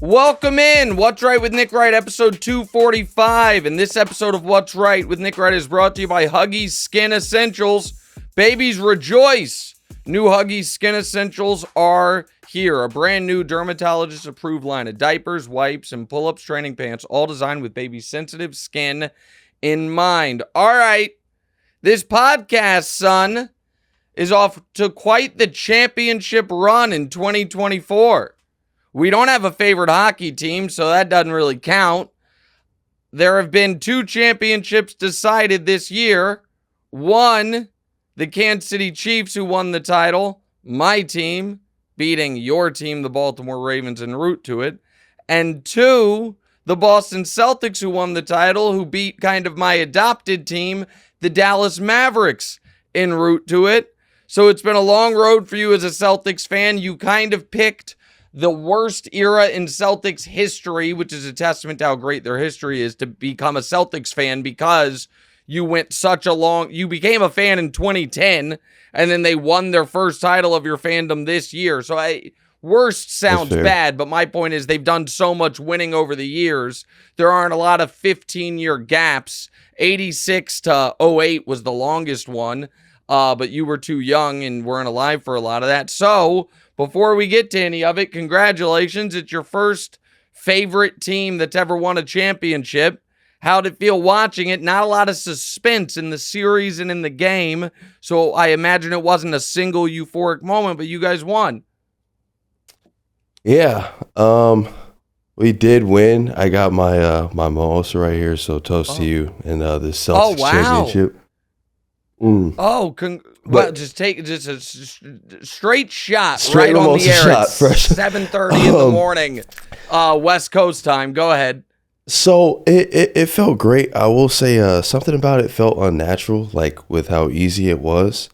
Welcome in. What's Right with Nick Wright, episode 245. And this episode of What's Right with Nick Wright is brought to you by Huggies Skin Essentials. Babies rejoice. New Huggies Skin Essentials are here. A brand new dermatologist-approved line of diapers, wipes, and pull-ups training pants, all designed with baby's sensitive skin in mind. All right. This podcast, son, is off to quite the championship run in 2024. We don't have a favorite hockey team, so that doesn't really count. There have been 2 championships decided this year. One, the Kansas City Chiefs, who won the title. My team, beating your team, the Baltimore Ravens, en route to it. And 2, the Boston Celtics, who won the title, who beat kind of my adopted team, the Dallas Mavericks, en route to it. So it's been a long road for you as a Celtics fan. You kind of picked the worst era in Celtics history, which is a testament to how great their history is, to become a Celtics fan, because you became a fan in 2010, and then they won their first title of your fandom this year. So worst sounds bad, but my point is they've done so much winning over the years. There aren't a lot of 15-year gaps. 86 to 08 was the longest one, but you were too young and weren't alive for a lot of that. So before we get to any of it, congratulations. It's your first favorite team that's ever won a championship. How'd it feel watching it? Not a lot of suspense in the series and in the game, so I imagine it wasn't a single euphoric moment, but you guys won. Yeah, we did win. I got my my mimosa right here, so toast to you and the Celtics championship. Just take a straight shot right on the air at 7:30 in the morning, West Coast time. Go ahead. So it felt great. I will say something about it felt unnatural, like with how easy it was.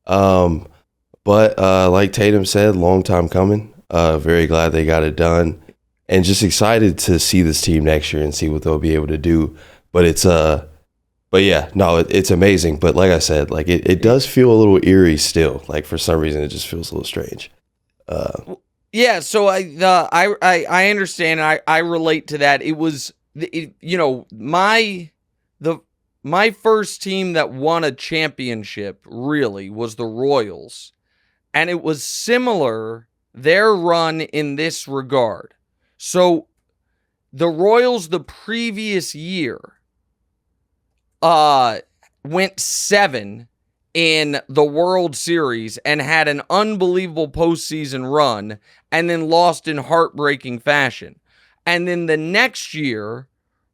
But like Tatum said, long time coming. Very glad they got it done, and just excited to see this team next year and see what they'll be able to do. But it's it's amazing. But like I said, like it does feel a little eerie still. Like for some reason, it just feels a little strange. Yeah, so I understand. And I relate to that. It was my first team that won a championship really was the Royals, and it was similar, their run in this regard. So the Royals the previous year went 7 in the World Series and had an unbelievable postseason run, and then lost in heartbreaking fashion. And then the next year,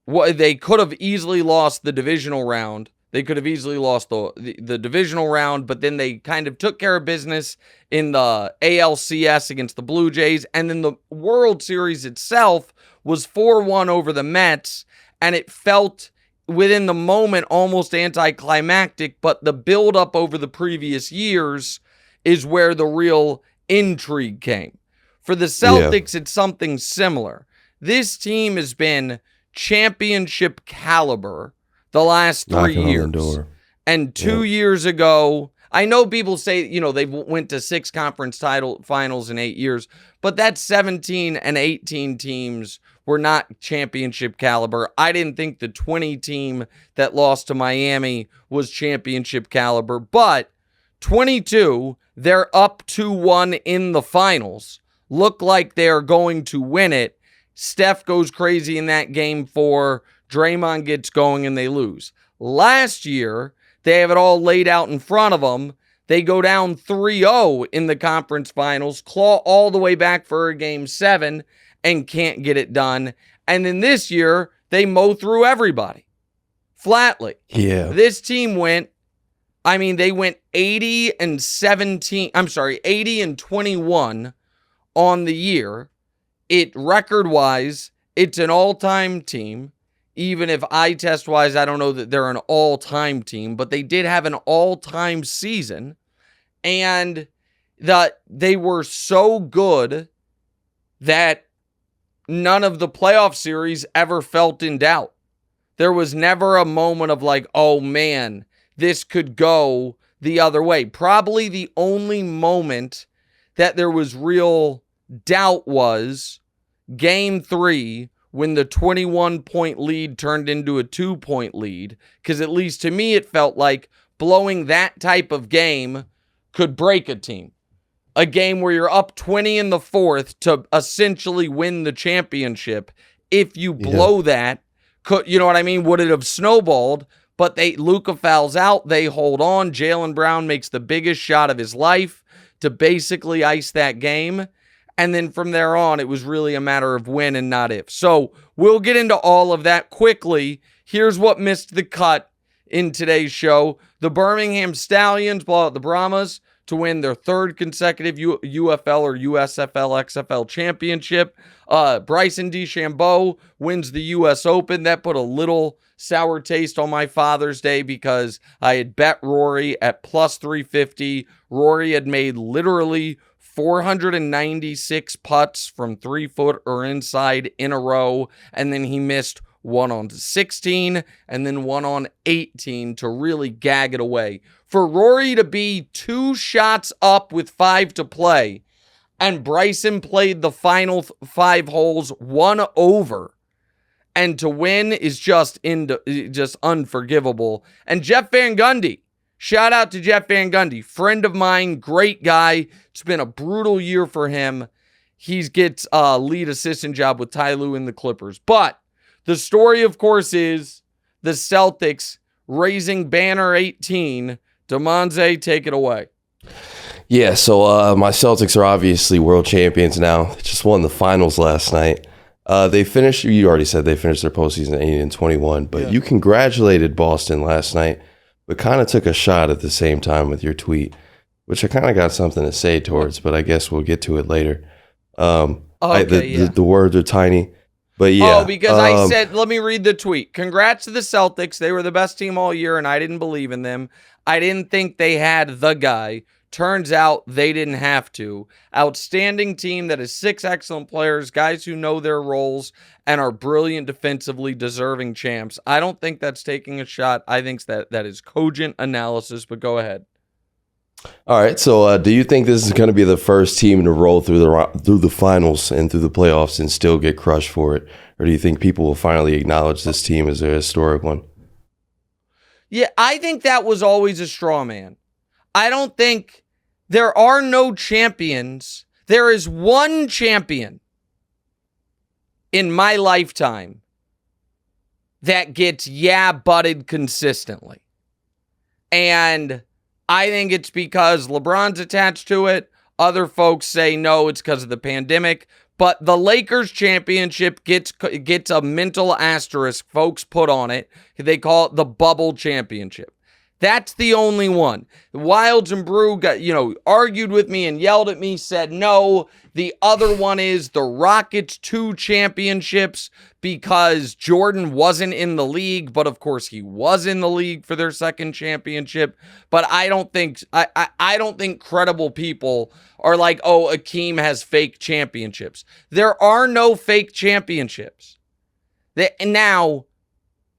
they could have easily lost the divisional round. They could have easily lost the divisional round, but then they kind of took care of business in the ALCS against the Blue Jays. And then the World Series itself was 4-1 over the Mets, and it felt within the moment almost anticlimactic, but the buildup over the previous years is where the real intrigue came. For the Celtics, It's something similar. This team has been championship caliber the last 3 years. And 2 years ago, I know people say, they went to 6 conference title finals in 8 years, but that 17 and 18 teams were not championship caliber. I didn't think the 20 team that lost to Miami was championship caliber, but 22, they're up 2-1 in the finals. Look like they're going to win it. Steph goes crazy in that game 4. Draymond gets going and they lose. Last year, they have it all laid out in front of them. They go down 3-0 in the conference finals, claw all the way back for a game 7, and can't get it done. And then this year, they mow through everybody. Flatly. Yeah. This team they went 80 and 21 on the year. Record-wise, it's an all-time team. Even if eye test-wise, I don't know that they're an all-time team, but they did have an all-time season. And they were so good that none of the playoff series ever felt in doubt. There was never a moment of like, oh man, this could go the other way. Probably the only moment that there was real doubt was Game 3, when the 21-point lead turned into a 2-point lead, because at least to me it felt like blowing that type of game could break a team. A game where you're up 20 in the fourth to essentially win the championship. If you blow that, you know what I mean? Would it have snowballed? But Luka fouls out. They hold on. Jaylen Brown makes the biggest shot of his life to basically ice that game. And then from there on, it was really a matter of when and not if. So we'll get into all of that quickly. Here's what missed the cut in today's show. The Birmingham Stallions blow out the Brahmas to win their third consecutive UFL or USFL XFL championship. Bryson DeChambeau wins the U.S. Open. That put a little sour taste on my Father's Day because I had bet Rory at plus 350. Rory had made literally 496 putts from 3 foot or inside in a row, and then he missed one on 16 and then one on 18 to really gag it away. For Rory to be 2 shots up with 5 to play, and Bryson played the final 5 holes 1 over, and to win is just unforgivable. And Jeff Van Gundy, shout out to Jeff Van Gundy, friend of mine, great guy. It's been a brutal year for him. He gets a lead assistant job with Ty Lue in the Clippers. But the story, of course, is the Celtics raising banner 18. Damonza, take it away. Yeah, so my Celtics are obviously world champions now. They just won the finals last night. They finished, you already said they finished their postseason 80-21, but you congratulated Boston last night, but kind of took a shot at the same time with your tweet, which I kind of got something to say towards, but I guess we'll get to it later. The words are tiny. But yeah. Oh, because I said, let me read the tweet. Congrats to the Celtics. They were the best team all year, and I didn't believe in them. I didn't think they had the guy. Turns out they didn't have to. Outstanding team that has 6 excellent players, guys who know their roles and are brilliant defensively, deserving champs. I don't think that's taking a shot. I think that is cogent analysis, but go ahead. All right, so do you think this is going to be the first team to roll through the finals and through the playoffs and still get crushed for it? Or do you think people will finally acknowledge this team as a historic one? Yeah, I think that was always a straw man. I don't think there are no champions. There is one champion in my lifetime that gets butted consistently. And I think it's because LeBron's attached to it. Other folks say no, it's because of the pandemic. But the Lakers championship gets a mental asterisk folks put on it. They call it the bubble championship. That's the only one. The Wilds and Brew argued with me and yelled at me, said no. The other one is the Rockets 2 championships because Jordan wasn't in the league, but of course he was in the league for their second championship. But I don't think credible people are like, oh, Akeem has fake championships. There are no fake championships.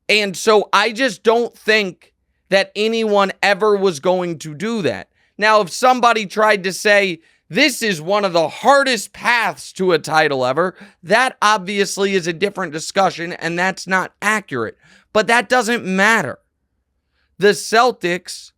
And so I just don't think that anyone ever was going to do that. Now, if somebody tried to say, this is one of the hardest paths to a title ever, that obviously is a different discussion, and that's not accurate. But that doesn't matter. The Celtics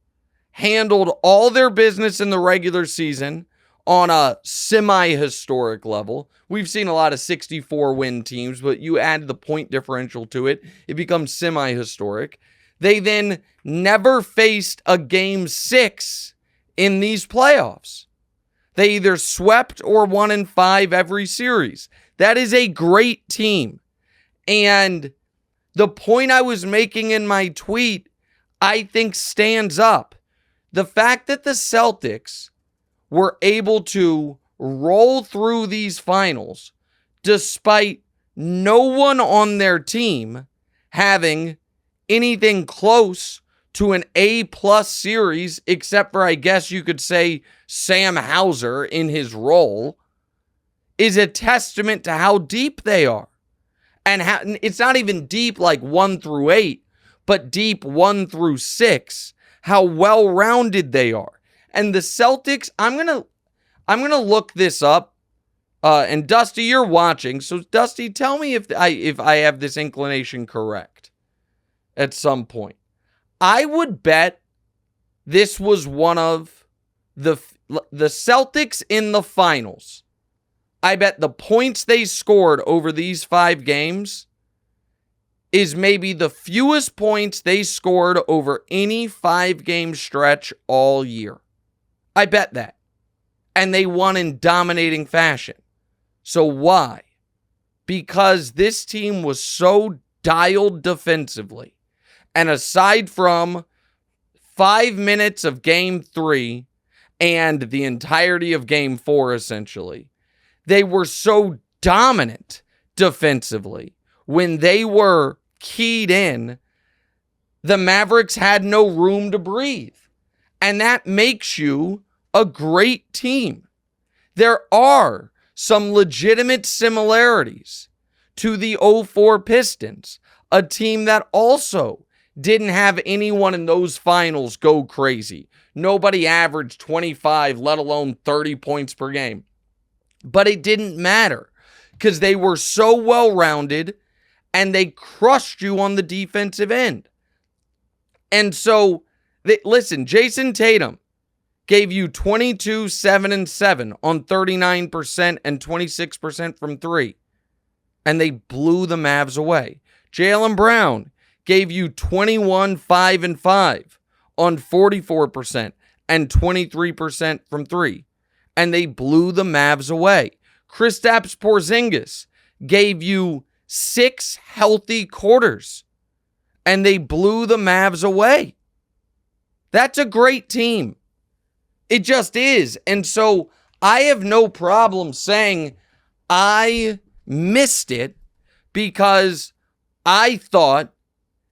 handled all their business in the regular season on a semi-historic level. We've seen a lot of 64-win teams, but you add the point differential to it, it becomes semi-historic. They then never faced a game 6 in these playoffs. They either swept or won in 5 every series. That is a great team. And the point I was making in my tweet, I think stands up. The fact that the Celtics were able to roll through these finals despite no one on their team having anything close to an A+ series, except for, I guess you could say, Sam Hauser in his role, is a testament to how deep they are. And how it's not even deep like 1 through 8, but deep 1 through 6, how well-rounded they are. And the Celtics, I'm gonna look this up And Dusty, you're watching. So Dusty, tell me if I have this inclination correct at some point. I would bet this was one of the Celtics in the finals. I bet the points they scored over these 5 games is maybe the fewest points they scored over any 5-game stretch all year. I bet that. And they won in dominating fashion. So why? Because this team was so dialed defensively. And aside from 5 minutes of Game 3 and the entirety of Game 4, essentially, they were so dominant defensively. When they were keyed in, the Mavericks had no room to breathe. And that makes you a great team. There are some legitimate similarities to the 04 Pistons, a team that also didn't have anyone in those finals go crazy. Nobody averaged 25, let alone 30 points per game. But it didn't matter because they were so well-rounded and they crushed you on the defensive end. And so, listen, Jason Tatum gave you 22, 7, and 7 on 39% and 26% from 3. And they blew the Mavs away. Jaylen Brown gave you 21, 5, and 5 on 44% and 23% from 3. And they blew the Mavs away. Kristaps Porzingis gave you 6 healthy quarters. And they blew the Mavs away. That's a great team. It just is. And so I have no problem saying I missed it because I thought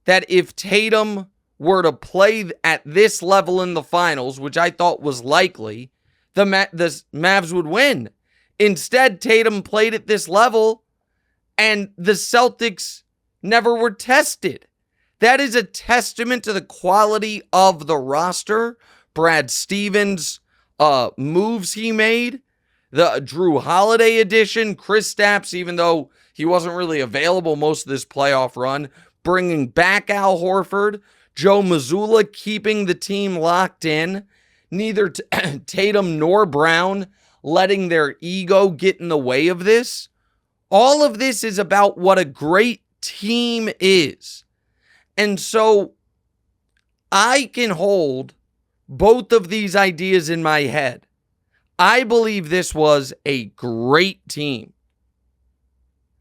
that if Tatum were to play at this level in the finals, which I thought was likely, the Mavs would win. Instead, Tatum played at this level and the Celtics never were tested. That is a testament to the quality of the roster. Brad Stevens' moves he made, the Drew Holiday addition, Kristaps, even though he wasn't really available most of this playoff run, bringing back Al Horford, Joe Mazzulla keeping the team locked in, neither Tatum nor Brown letting their ego get in the way of this. All of this is about what a great team is. And so I can hold both of these ideas in my head. I believe this was a great team.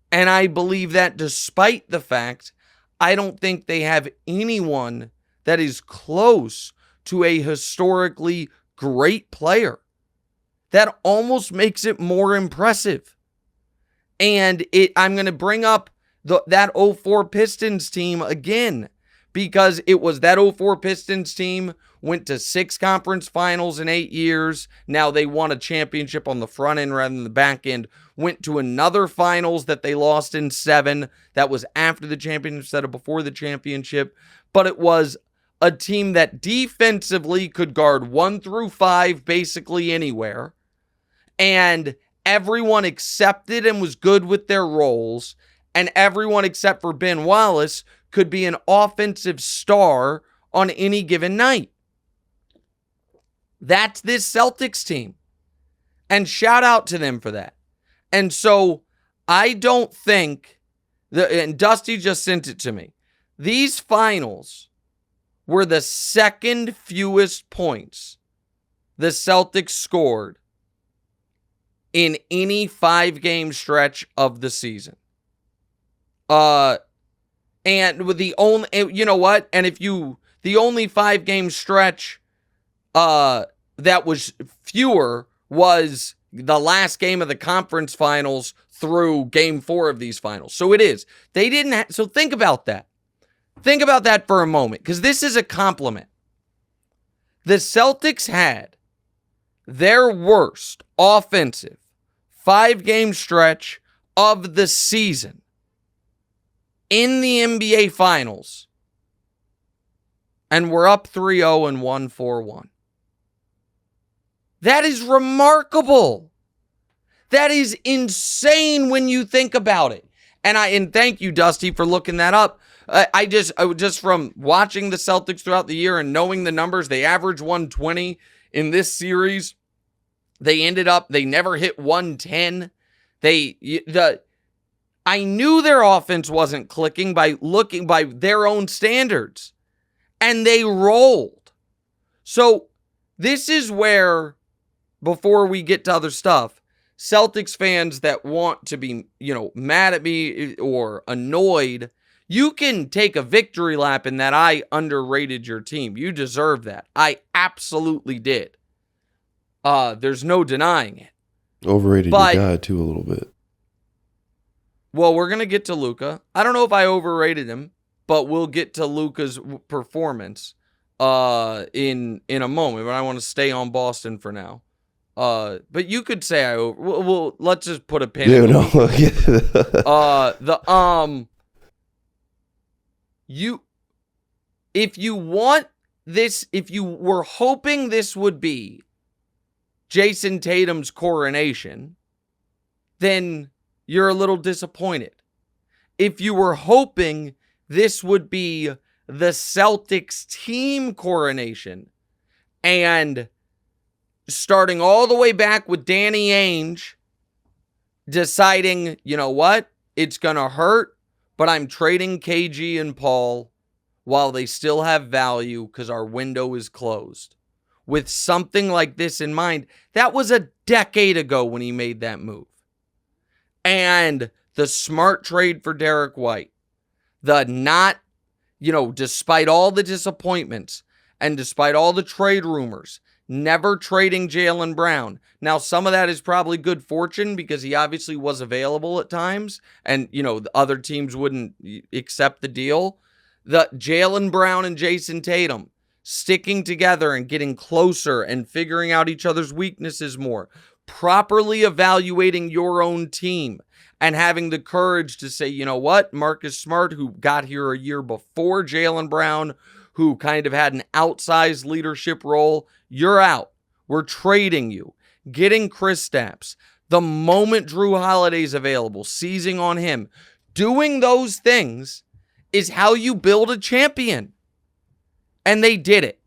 And I believe that despite the fact I don't think they have anyone that is close to a historically great player. That almost makes it more impressive. And I'm going to bring up that 04 Pistons team again, because it was that 04 Pistons team went to 6 conference finals in 8 years. Now they won a championship on the front end rather than the back end. Went to another finals that they lost in 7. That was after the championship instead of before the championship. But it was a team that defensively could guard 1 through 5 basically anywhere. And everyone accepted and was good with their roles. And everyone except for Ben Wallace could be an offensive star on any given night. That's this Celtics team. And shout out to them for that. And so I don't think, and Dusty just sent it to me, these finals were the second fewest points the Celtics scored in any 5-game stretch of the season. And with the only, you know what? And the only 5-game stretch that was fewer was the last game of the conference finals through game 4 of these finals. So it is. They didn't so think about that. Think about that for a moment, because this is a compliment. The Celtics had their worst offensive 5-game stretch of the season in the NBA Finals, and we're up 3-0 and 1-4-1. That is remarkable. That is insane when you think about it. And thank you, Dusty, for looking that up. I just from watching the Celtics throughout the year and knowing the numbers, they averaged 120 in this series. They never hit 110. I knew their offense wasn't clicking by looking by their own standards, and they rolled. So this is where, before we get to other stuff, Celtics fans that want to be, mad at me or annoyed, you can take a victory lap in that I underrated your team. You deserve that. I absolutely did. There's no denying it. Overrated your guy too a little bit. Well, we're going to get to Luka. I don't know if I overrated him, but we'll get to Luka's performance in a moment. But I want to stay on Boston for now. But you could say well, let's just put a pin in if you want this, if you were hoping this would be Jason Tatum's coronation, then you're a little disappointed. If you were hoping this would be the Celtics team coronation and starting all the way back with Danny Ainge deciding, you know what, it's going to hurt, but I'm trading KG and Paul while they still have value because our window is closed. With something like this in mind, that was a decade ago when he made that move. And the smart trade for Derek White, despite all the disappointments and despite all the trade rumors, never trading Jaylen Brown. Now, some of that is probably good fortune because he obviously was available at times and, the other teams wouldn't accept the deal. The Jaylen Brown and Jason Tatum sticking together and getting closer and figuring out each other's weaknesses more, properly evaluating your own team and having the courage to say, you know what, Marcus Smart, who got here a year before Jaylen Brown, who kind of had an outsized leadership role, you're out. We're trading you. Getting Kristaps. The moment Drew Holiday's available, seizing on him. Doing those things is how you build a champion. And they did it.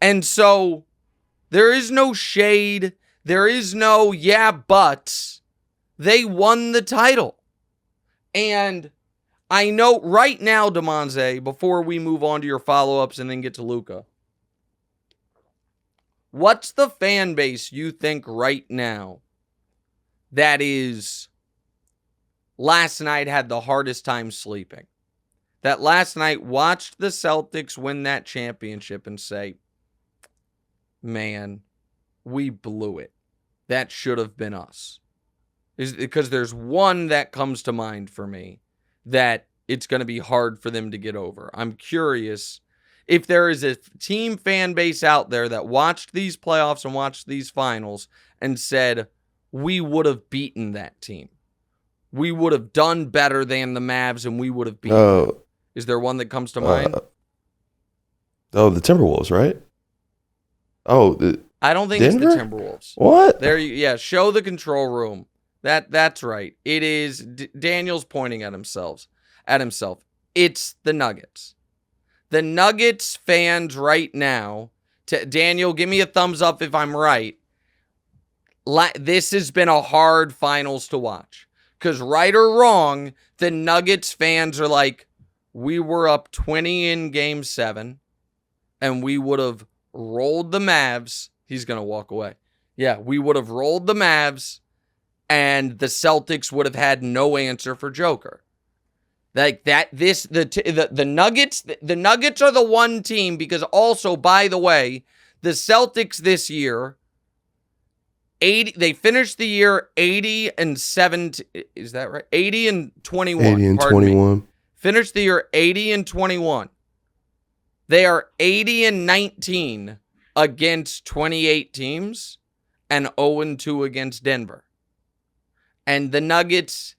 And so there is no shade. There is no, yeah, buts. They won the title. And I know right now, Damonza, before we move on to your follow-ups and then get to Luka, what's the fan base you think right now that is last night had the hardest time sleeping? That last night watched the Celtics win that championship and say, man, we blew it. That should have been us. Is because there's one that comes to mind for me that it's going to be hard for them to get over. I'm curious if there is a team fan base out there that watched these playoffs and watched these finals and said, we would have beaten that team. We would have done better than the Mavs and we would have beaten them. Is there one that comes to mind? The Timberwolves, right? I don't think Denver? It's the Timberwolves. What? Show the control room. That's right. It is Daniel's pointing at himself. It's the Nuggets. The Nuggets fans right now, Daniel, give me a thumbs up if I'm right. This has been a hard finals to watch. Because right or wrong, the Nuggets fans are like, we were up 20 in Game 7, and we would have rolled the Mavs. He's going to walk away. Yeah, we would have rolled the Mavs, and the Celtics would have had no answer for Joker. Like that, the Nuggets are the one team because also, by the way, the Celtics this year, they finished the year 80-17. Is that right? 80-21. 80-21. Finished the year 80-21. They are 80-19 against 28 teams and 0-2 against Denver. And the Nuggets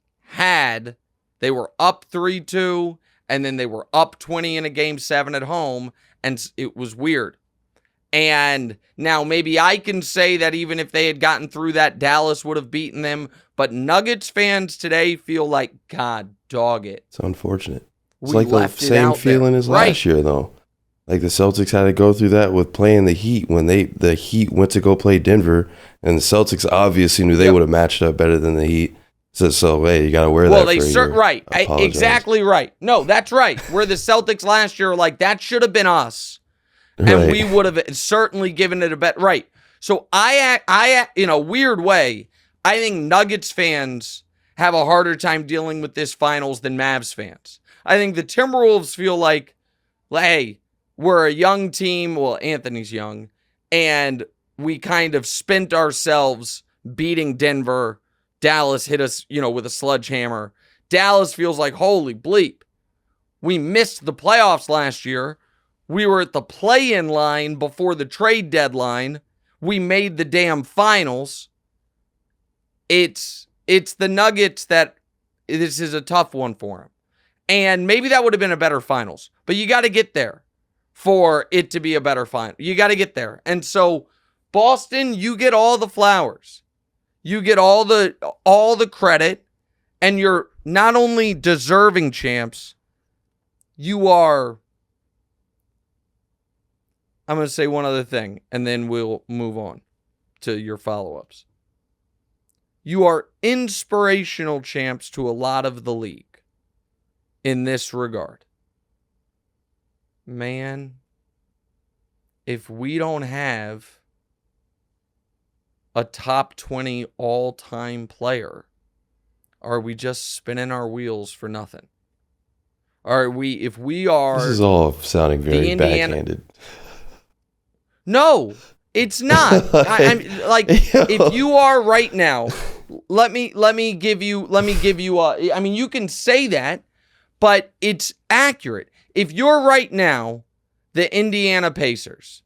they were up 3-2, and then they were up 20 in a Game 7 at home, and it was weird. And now maybe I can say that even if they had gotten through that, Dallas would have beaten them. But Nuggets fans today feel like, God, dog it. It's unfortunate. It's We like the left it same out feeling there. as Right. last year, though. Like the Celtics had to go through that with playing the Heat when the Heat went to go play Denver, and the Celtics obviously knew they would have matched up better than the Heat. So hey, you got to wear that. Well, they right. Exactly right. No, that's right. Where the Celtics last year, like that should have been us, and we would have certainly given it a bet. Right. So I, in a weird way, I think Nuggets fans have a harder time dealing with this finals than Mavs fans. I think the Timberwolves feel like, hey, we're a young team. Well, Anthony's young, and we kind of spent ourselves beating Denver. Dallas hit us, with a sledgehammer. Dallas feels like, holy bleep. We missed the playoffs last year. We were at the play-in line before the trade deadline. We made the damn finals. It's the Nuggets that this is a tough one for them. And maybe that would have been a better finals. But you got to get there for it to be a better final. You got to get there. And so, Boston, you get all the flowers. You get all the credit, and you're not only deserving champs, you are... I'm going to say one other thing, and then we'll move on to your follow-ups. You are inspirational champs to a lot of the league in this regard. Man, if we don't have a top 20 all-time player, are we just spinning our wheels for nothing? If we are... This is all sounding very backhanded. No, it's not. I'm like, if you are right now, let me give you I mean, you can say that, but it's accurate. If you're right now the Indiana Pacers,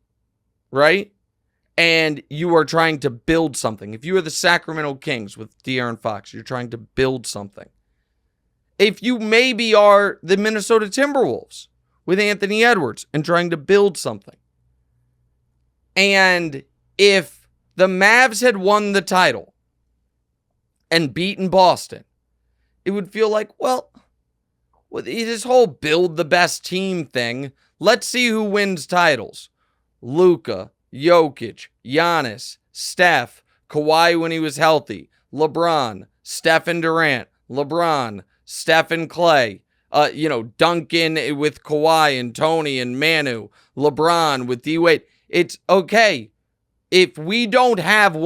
right? And you are trying to build something. If you are the Sacramento Kings with De'Aaron Fox, you're trying to build something. If you maybe are the Minnesota Timberwolves with Anthony Edwards and trying to build something. And if the Mavs had won the title and beaten Boston, it would feel like, well, with this whole build the best team thing, let's see who wins titles. Luka, Jokic, Giannis, Steph, Kawhi when he was healthy, LeBron, Stephen Durant, LeBron, Stephen Clay, Duncan with Kawhi and Tony and Manu, LeBron with D-Wade. It's okay. If we don't have the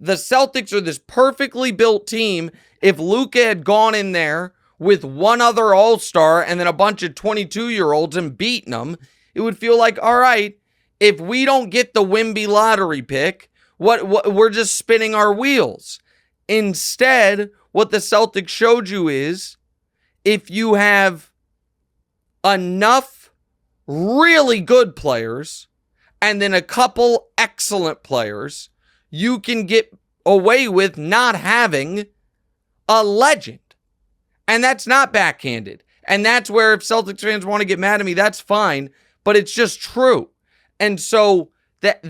Celtics are this perfectly built team, if Luka had gone in there with one other all-star and then a bunch of 22-year-olds and beaten them, it would feel like, all right, if we don't get the Wemby lottery pick, what we're just spinning our wheels. Instead, what the Celtics showed you is if you have enough really good players and then a couple excellent players, you can get away with not having a legend. And that's not backhanded. And that's where if Celtics fans want to get mad at me, that's fine. But it's just true. And so it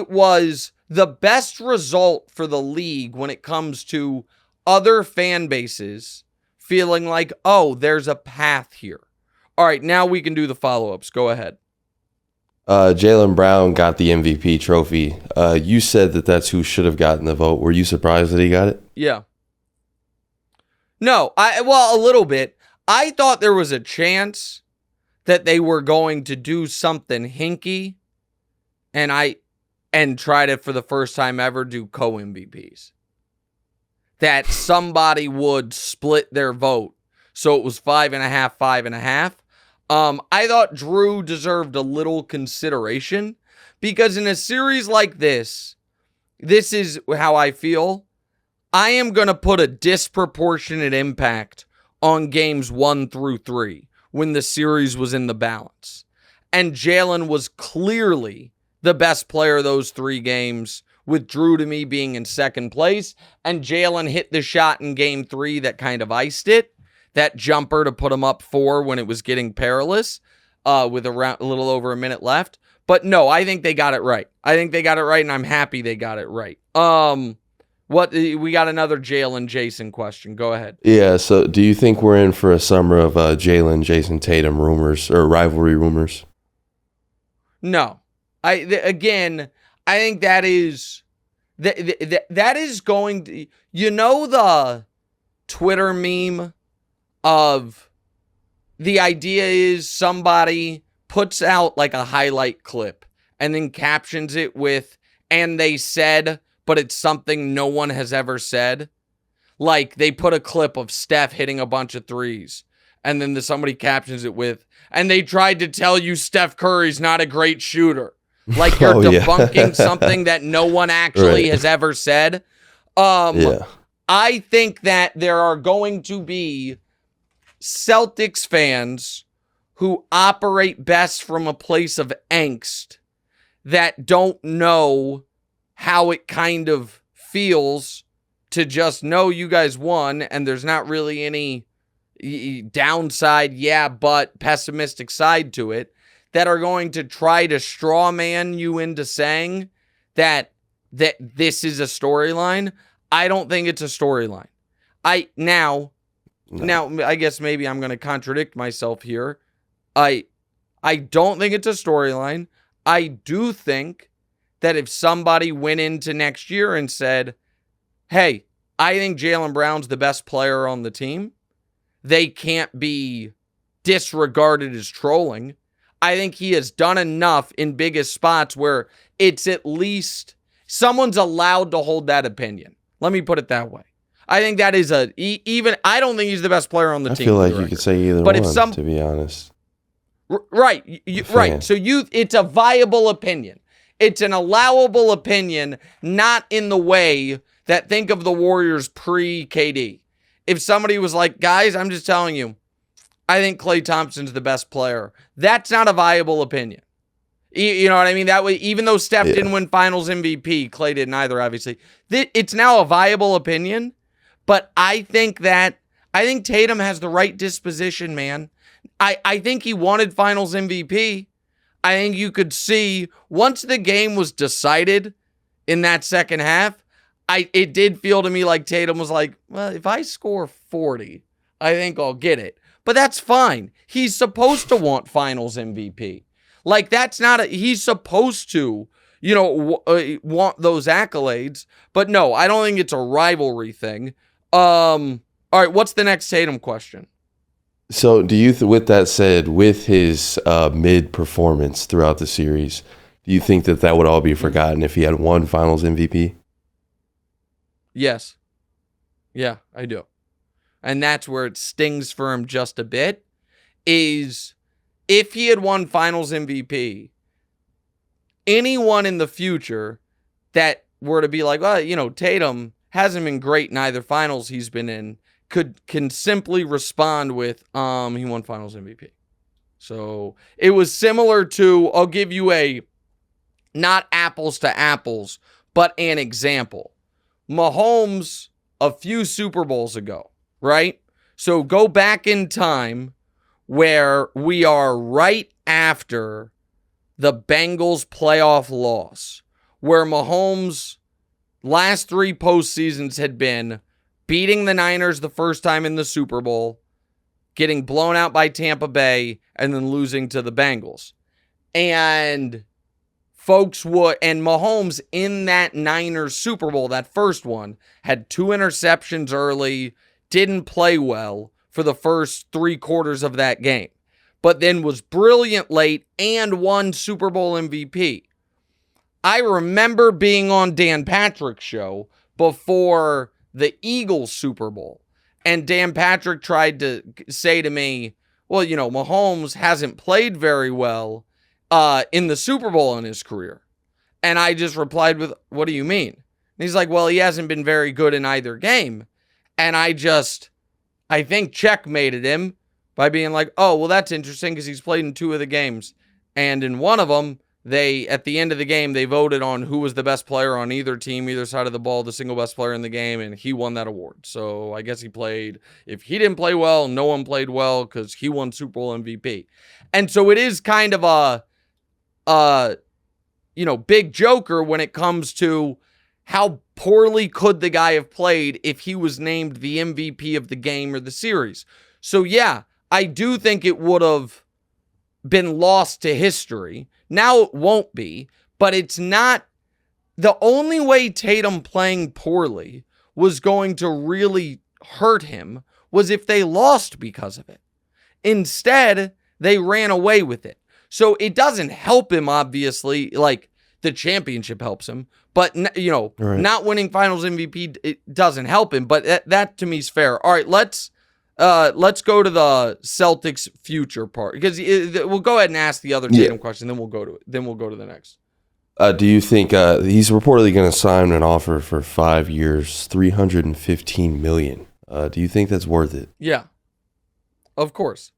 was the best result for the league when it comes to other fan bases feeling like, oh, there's a path here. All right, now we can do the follow-ups. Go ahead. Jaylen Brown got the MVP trophy. You said that's who should have gotten the vote. Were you surprised that he got it? Yeah. No, a little bit. I thought there was a chance that they were going to do something hinky and try to, for the first time ever, do co-MVPs. That somebody would split their vote. So it was 5.5, 5.5. I thought Drew deserved a little consideration because in a series like this is how I feel. I am going to put a disproportionate impact on games 1 through 3 when the series was in the balance. And Jaylen was clearly the best player of those 3 games, with Drew to me being in second place. And Jaylen hit the shot in game 3 that kind of iced it. that jumper to put him up 4 when it was getting perilous with a little over a minute left. But no, I think they got it right. And I'm happy they got it right. We got another Jalen Jason question. Go ahead. Yeah, so do you think we're in for a summer of Jalen, Jason Tatum rumors or rivalry rumors? No. I think that is that is going to, the Twitter meme of the idea is somebody puts out like a highlight clip and then captions it with, and they said, but it's something no one has ever said. Like they put a clip of Steph hitting a bunch of threes and then somebody captions it with, and they tried to tell you Steph Curry's not a great shooter. Like you're debunking something that no one actually has ever said. I think that there are going to be Celtics fans who operate best from a place of angst that don't know how it kind of feels to just know you guys won and there's not really any downside, but pessimistic side to it, that are going to try to straw man you into saying that this is a storyline. I don't think it's a storyline. Now, I guess maybe I'm going to contradict myself here. I don't think it's a storyline. I do think that if somebody went into next year and said, hey, I think Jaylen Brown's the best player on the team, they can't be disregarded as trolling. I think he has done enough in biggest spots where it's at least someone's allowed to hold that opinion. Let me put it that way. I think that is even I don't think he's the best player on the team. I feel like you could say either one, to be honest. Right. Right. So it's a viable opinion. It's an allowable opinion, not in the way that think of the Warriors pre-KD. If somebody was like, guys, I'm just telling you, I think Klay Thompson's the best player. That's not a viable opinion. You know what I mean? That way, even though Steph didn't win Finals MVP, Klay didn't either, obviously. It's now a viable opinion, but I think Tatum has the right disposition, man. I think he wanted Finals MVP. I think you could see once the game was decided in that second half, it did feel to me like Tatum was like, well, if I score 40, I think I'll get it. But that's fine. He's supposed to want Finals MVP. Like he's supposed to, want those accolades. But no, I don't think it's a rivalry thing. All right, what's the next Tatum question? So do you, with that said, with his mid-performance throughout the series, do you think that would all be forgotten if he had won Finals MVP? Yes. Yeah, I do. And that's where it stings for him just a bit, is if he had won Finals MVP, anyone in the future that were to be like, well, Tatum hasn't been great in either finals he's been in, can simply respond with, he won Finals MVP. So it was similar to, I'll give you a, not apples to apples, but an example. Mahomes, a few Super Bowls ago, right? So go back in time where we are right after the Bengals playoff loss, where Mahomes' last 3 postseasons had been beating the Niners the first time in the Super Bowl, getting blown out by Tampa Bay, and then losing to the Bengals. And Mahomes in that Niners Super Bowl, that first one, had 2 interceptions early, didn't play well for the first 3 quarters of that game, but then was brilliant late and won Super Bowl MVP. I remember being on Dan Patrick's show before the Eagles Super Bowl, and Dan Patrick tried to say to me, well, Mahomes hasn't played very well in the Super Bowl in his career. And I just replied with, what do you mean? And he's like, well, he hasn't been very good in either game. And I think checkmated him by being like, oh, well, that's interesting because he's played in 2 of the games. And in one of them, at the end of the game, they voted on who was the best player on either team, either side of the ball, the single best player in the game, and he won that award. So I guess he played. If he didn't play well, no one played well because he won Super Bowl MVP. And so it is kind of a big joker when it comes to how poorly could the guy have played if he was named the MVP of the game or the series. So yeah, I do think it would have been lost to history. Now it won't be, but it's not. The only way Tatum playing poorly was going to really hurt him was if they lost because of it. Instead, they ran away with it. So it doesn't help him, obviously, like the championship helps him, but not winning finals MVP, it doesn't help him, but that to me is fair. All right, let's go to the Celtics future part, because we'll go ahead and ask the other Tatum question, then we'll go to it. Then we'll go to the next. Do you think he's reportedly going to sign an offer for 5 years, $315 million? Do you think that's worth it? Yeah, of course.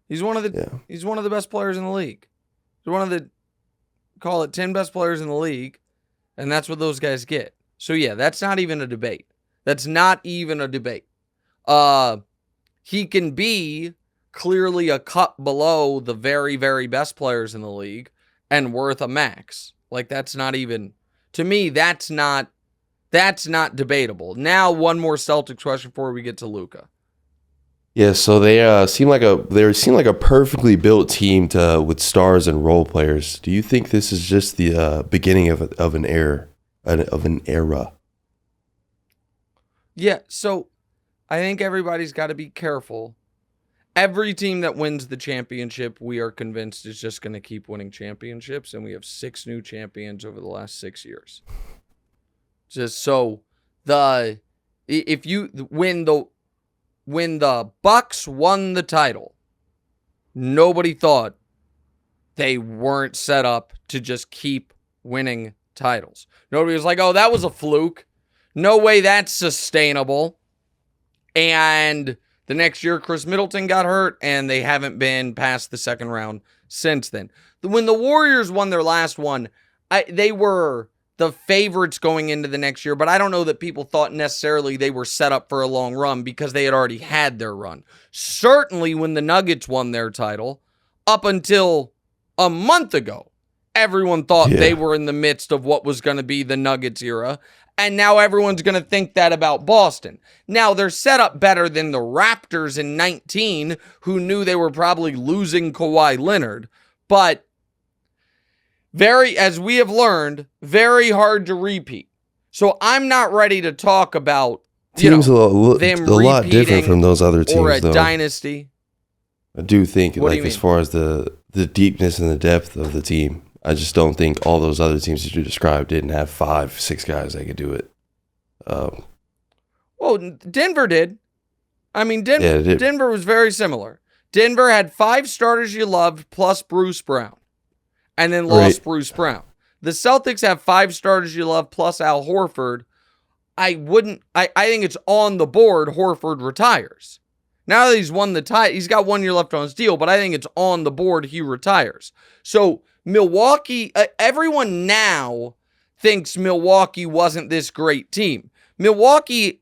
He's one of the best players in the league. He's one of the, call it 10 best players in the league, and that's what those guys get. So yeah, that's not even a debate. He can be clearly a cut below the very, very best players in the league and worth a max. Like, that's not even, to me, that's not debatable. Now, one more Celtics question before we get to Luka. Yeah, so they seem like a perfectly built team with stars and role players. Do you think this is just the beginning of an era? Yeah, so I think everybody's got to be careful. Every team that wins the championship, we are convinced, is just going to keep winning championships, and we have 6 new champions over the last 6 years. Just so when the Bucks won the title, nobody thought they weren't set up to just keep winning titles. Nobody was like, oh, that was a fluke. No way that's sustainable. And the next year, Chris Middleton got hurt, and they haven't been past the second round since then. When the Warriors won their last one, they were the favorites going into the next year, but I don't know that people thought necessarily they were set up for a long run because they had already had their run. Certainly when the Nuggets won their title, up until a month ago, everyone thought they were in the midst of what was going to be the Nuggets era, and now everyone's going to think that about Boston. Now, they're set up better than the Raptors in 19, who knew they were probably losing Kawhi Leonard, but as we have learned, very hard to repeat. So I'm not ready to talk about teams a lot different from those other teams, or a though. Dynasty. I do think, as far as the deepness and the depth of the team, I just don't think all those other teams that you described didn't have 5-6 guys that could do it. Well, Denver did. I mean, Denver was very similar. Denver had 5 starters you loved plus Bruce Brown, and then lost Bruce Brown. The Celtics have 5 starters you love plus Al Horford. I think it's on the board Horford retires. Now that he's won the title, he's got 1 year left on his deal, but I think it's on the board he retires. So Milwaukee, everyone now thinks Milwaukee wasn't this great team. Milwaukee,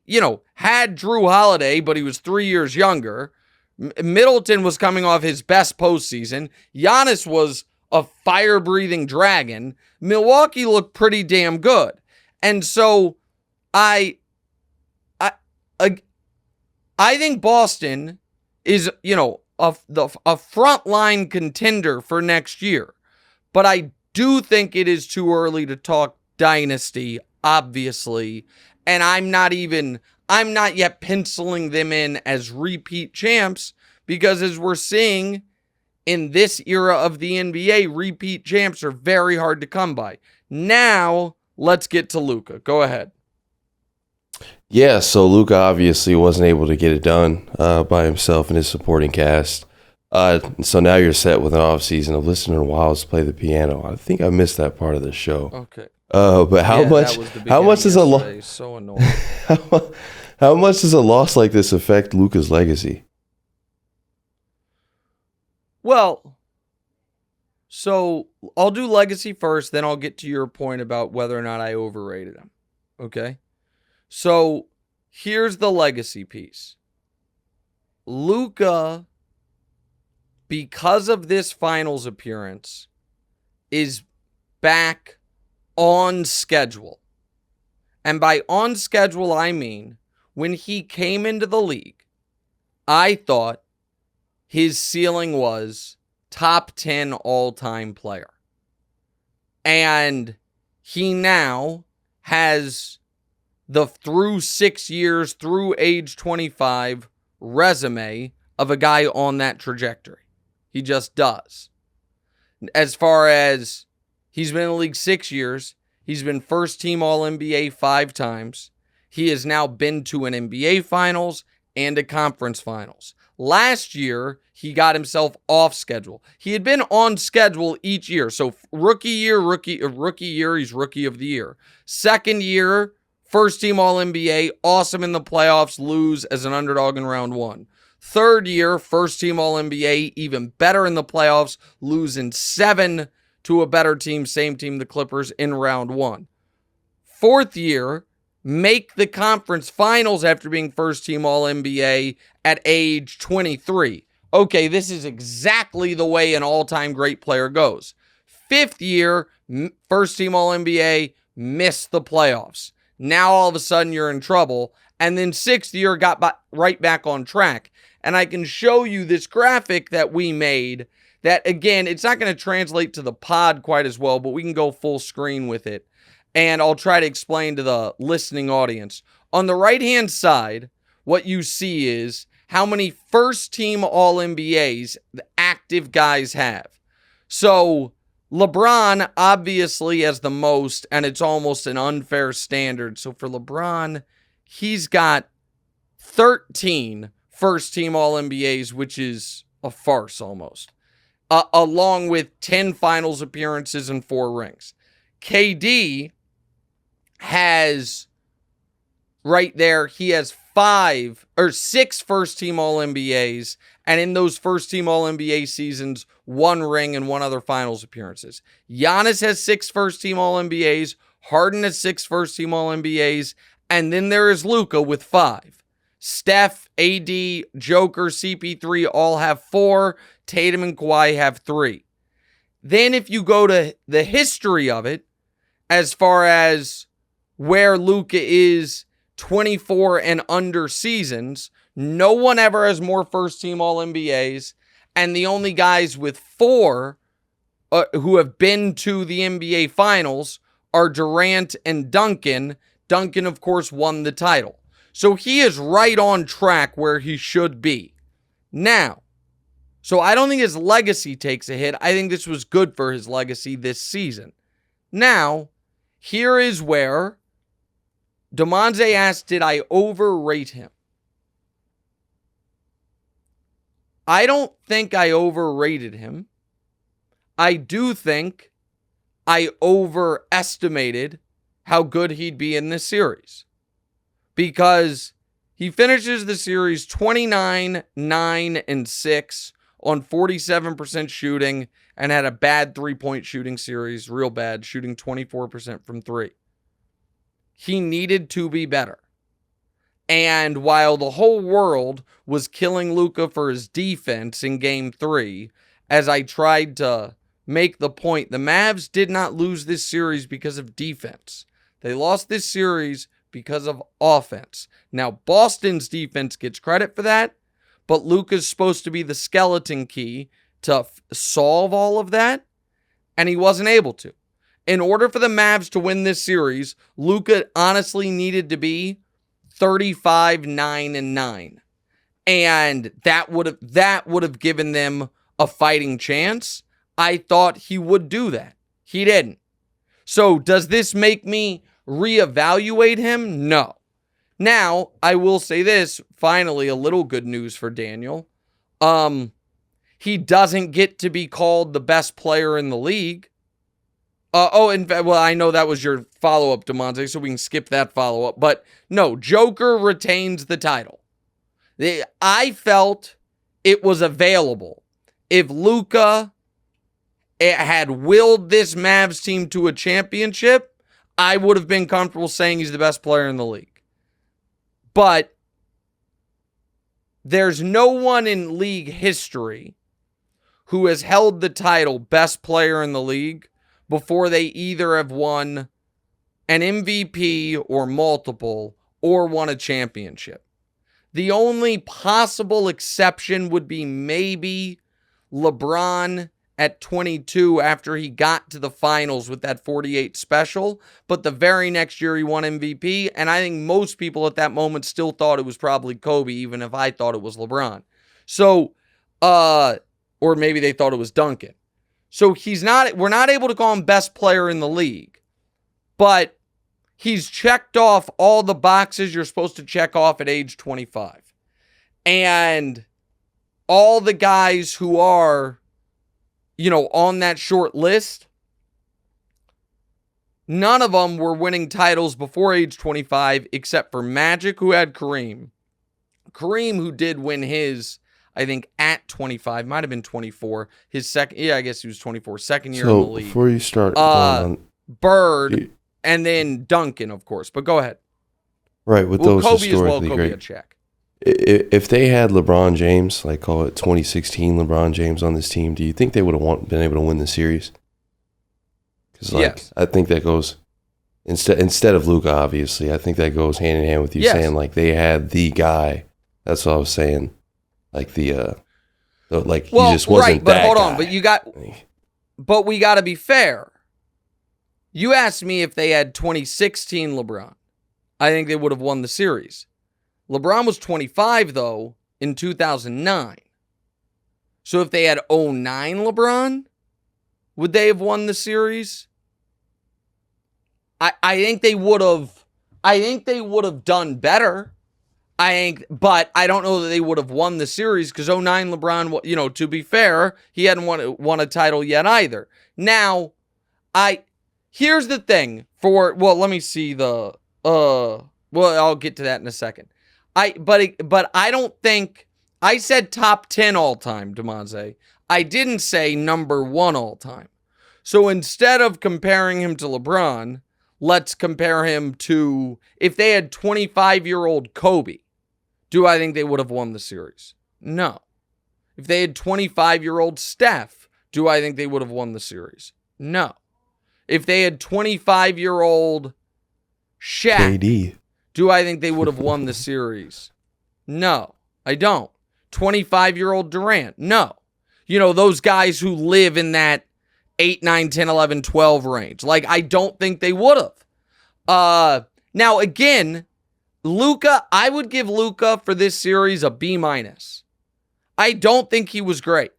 had Drew Holiday, but he was 3 years younger. Middleton was coming off his best postseason. Giannis was a fire-breathing dragon. Milwaukee looked pretty damn good. And so I think Boston is, a frontline contender for next year. But I do think it is too early to talk dynasty, obviously. And I'm not yet penciling them in as repeat champs, because as we're seeing in this era of the NBA, repeat champs are very hard to come by. Now, let's get to Luka. Go ahead. Yeah, so Luka obviously wasn't able to get it done by himself and his supporting cast. So now you're set with an off season of listening to Wilds play the piano. I think I missed that part of the show. Okay. But how much does a loss? So annoying. How much does a loss like this affect Luka's legacy? Well, So I'll do legacy first, then I'll get to your point about whether or not I overrated him. Okay? So here's the legacy piece. Luka, because of this finals appearance, is back on schedule. And by on schedule, I mean when he came into the league, I thought his ceiling was top 10 all-time player. And he now has the through 6 years, through age 25 resume of a guy on that trajectory. He just does. As far as he's been in the league 6 years, he's been first team All-NBA 5 times. He has now been to an NBA Finals and a conference finals. Last year, he got himself off schedule. He had been on schedule each year. So rookie year, he's rookie of the year. Second year, first team All-NBA, awesome in the playoffs, lose as an underdog in round 1. Third year, first team All-NBA, even better in the playoffs, lose in 7 to a better team, same team, the Clippers, in round 1. Fourth year, make the conference finals after being first team All-NBA at age 23. Okay, this is exactly the way an all-time great player goes. Fifth year, first team All-NBA, missed the playoffs. Now all of a sudden you're in trouble. And then sixth year got right back on track. And I can show you this graphic that we made that, again, it's not going to translate to the pod quite as well, but we can go full screen with it. And I'll try to explain to the listening audience. On the right-hand side, what you see is how many first-team All-NBAs the active guys have. So LeBron obviously has the most, and it's almost an unfair standard. So for LeBron, he's got 13 first-team All-NBAs, which is a farce almost, along with 10 finals appearances and 4 rings. KD has, right there, he has 6 first-team All-NBAs, and in those first-team All-NBA seasons, 1 ring and 1 other finals appearances. Giannis has 6 first-team All-NBAs, Harden has 6 first-team All-NBAs, and then there is Luka with 5. Steph, AD, Joker, CP3 all have 4. Tatum and Kawhi have 3. Then if you go to the history of it, as far as where Luka is 24 and under seasons, no one ever has more first-team All-NBAs, and the only guys with 4 who have been to the NBA Finals are Durant and Duncan. Duncan, of course, won the title. So he is right on track where he should be. Now, so I don't think his legacy takes a hit. I think this was good for his legacy this season. Now, here is where Damonza asked, did I overrate him? I don't think I overrated him. I do think I overestimated how good he'd be in this series. Because he finishes the series 29, 9, and 6 on 47% shooting and had a bad three-point shooting series, real bad, shooting 24% from 3. He needed to be better. And while the whole world was killing Luka for his defense in Game 3, as I tried to make the point, the Mavs did not lose this series because of defense. They lost this series because of offense. Now, Boston's defense gets credit for that, but Luka's supposed to be the skeleton key to solve all of that, and he wasn't able to. In order for the Mavs to win this series, Luka honestly needed to be 35, 9, and 9. And that would have given them a fighting chance. I thought he would do that. He didn't. So does this make me reevaluate him? No. Now, I will say this, finally, a little good news for Daniel. He doesn't get to be called the best player in the league. I know that was your follow-up, Damonza, so we can skip that follow-up. But no, Joker retains the title. I felt it was available. If Luka it had willed this Mavs team to a championship, I would have been comfortable saying he's the best player in the league. But there's no one in league history who has held the title best player in the league before they either have won an MVP or multiple or won a championship. The only possible exception would be maybe LeBron at 22 after he got to the finals with that 48 special, but the very next year he won MVP, and I think most people at that moment still thought it was probably Kobe, even if I thought it was LeBron. So, or maybe they thought it was Duncan. So we're not able to call him best player in the league, but he's checked off all the boxes you're supposed to check off at age 25. And all the guys who are, on that short list, none of them were winning titles before age 25, except for Magic, who had Kareem. Kareem, who did win his, I think, at 25, might have been 24. His second, I guess he was 24, second year in the league. Before you start Bird, and then Duncan, of course. But go ahead. Right, with those Kobe historically Kobe great. A check. If they had LeBron James, like call it 2016 LeBron James on this team, do you think they would have been able to win the series? Because yes. I think that goes instead of Luka, obviously. I think that goes hand in hand with you saying like they had the guy. That's what I was saying. Like he just wasn't right, but that hold guy. on, but we got to be fair. You asked me if they had 2016 LeBron. I think they would have won the series. LeBron was 25, though, in 2009. So if they had 09 LeBron, would they have won the series? I think they would have. I think they would have done better. But I don't know that they would have won the series because 09 LeBron, to be fair, he hadn't won a title yet either. Now, here's the thing let me see I'll get to that in a second. But I don't think, I said top 10 all time, Damonza. I didn't say number 1 all time. So instead of comparing him to LeBron, let's compare him to, if they had 25-year-old Kobe, do I think they would have won the series? No. If they had 25-year-old Steph, do I think they would have won the series? No. If they had 25-year-old Shaq, KD, do I think they would have won the series? No, I don't. 25-year-old Durant? No. Those guys who live in that 8, 9, 10, 11, 12 range. Like, I don't think they would have. Now, again, Luka, I would give Luka for this series a B-. I don't think he was great.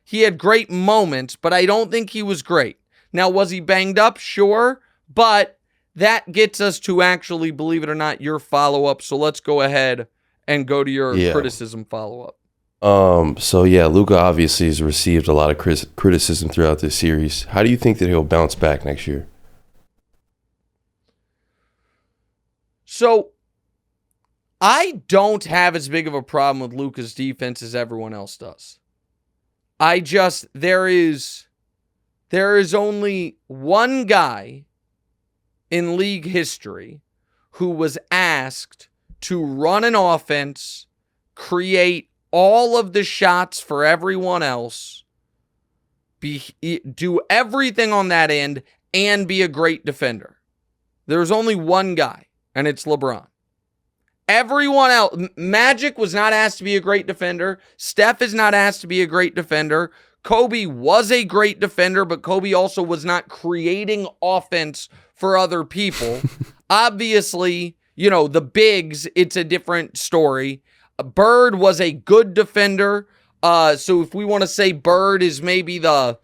He had great moments, but I don't think he was great. Now, was he banged up? Sure, but that gets us to actually, believe it or not, your follow-up. So let's go ahead and go to your criticism follow-up. Luka obviously has received a lot of criticism throughout this series. How do you think that he'll bounce back next year? So, I don't have as big of a problem with Luka's defense as everyone else does. There is only one guy in league history who was asked to run an offense, create all of the shots for everyone else, do everything on that end, and be a great defender. There's only one guy, and it's LeBron. Everyone else, Magic was not asked to be a great defender. Steph is not asked to be a great defender. Kobe was a great defender, but Kobe also was not creating offense for other people. Obviously, the bigs, it's a different story. Bird was a good defender. So if we want to say Bird is maybe the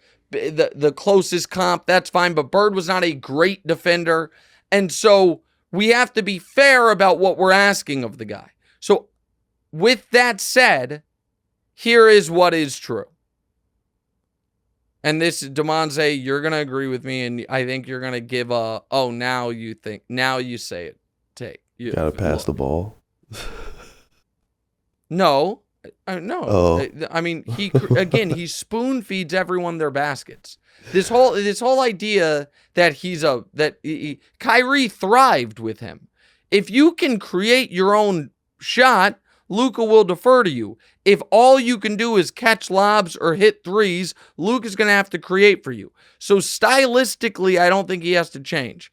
closest comp, that's fine. But Bird was not a great defender. And so we have to be fair about what we're asking of the guy. So with that said, here is what is true. And this, Damonza, you're going to agree with me, and I think you're going to give now you say it. You got to pass the ball. No, No. Oh. I mean, he spoon feeds everyone their baskets. This whole idea that Kyrie thrived with him. If you can create your own shot, Luka will defer to you. If all you can do is catch lobs or hit threes, Luka's going to have to create for you. So stylistically, I don't think he has to change.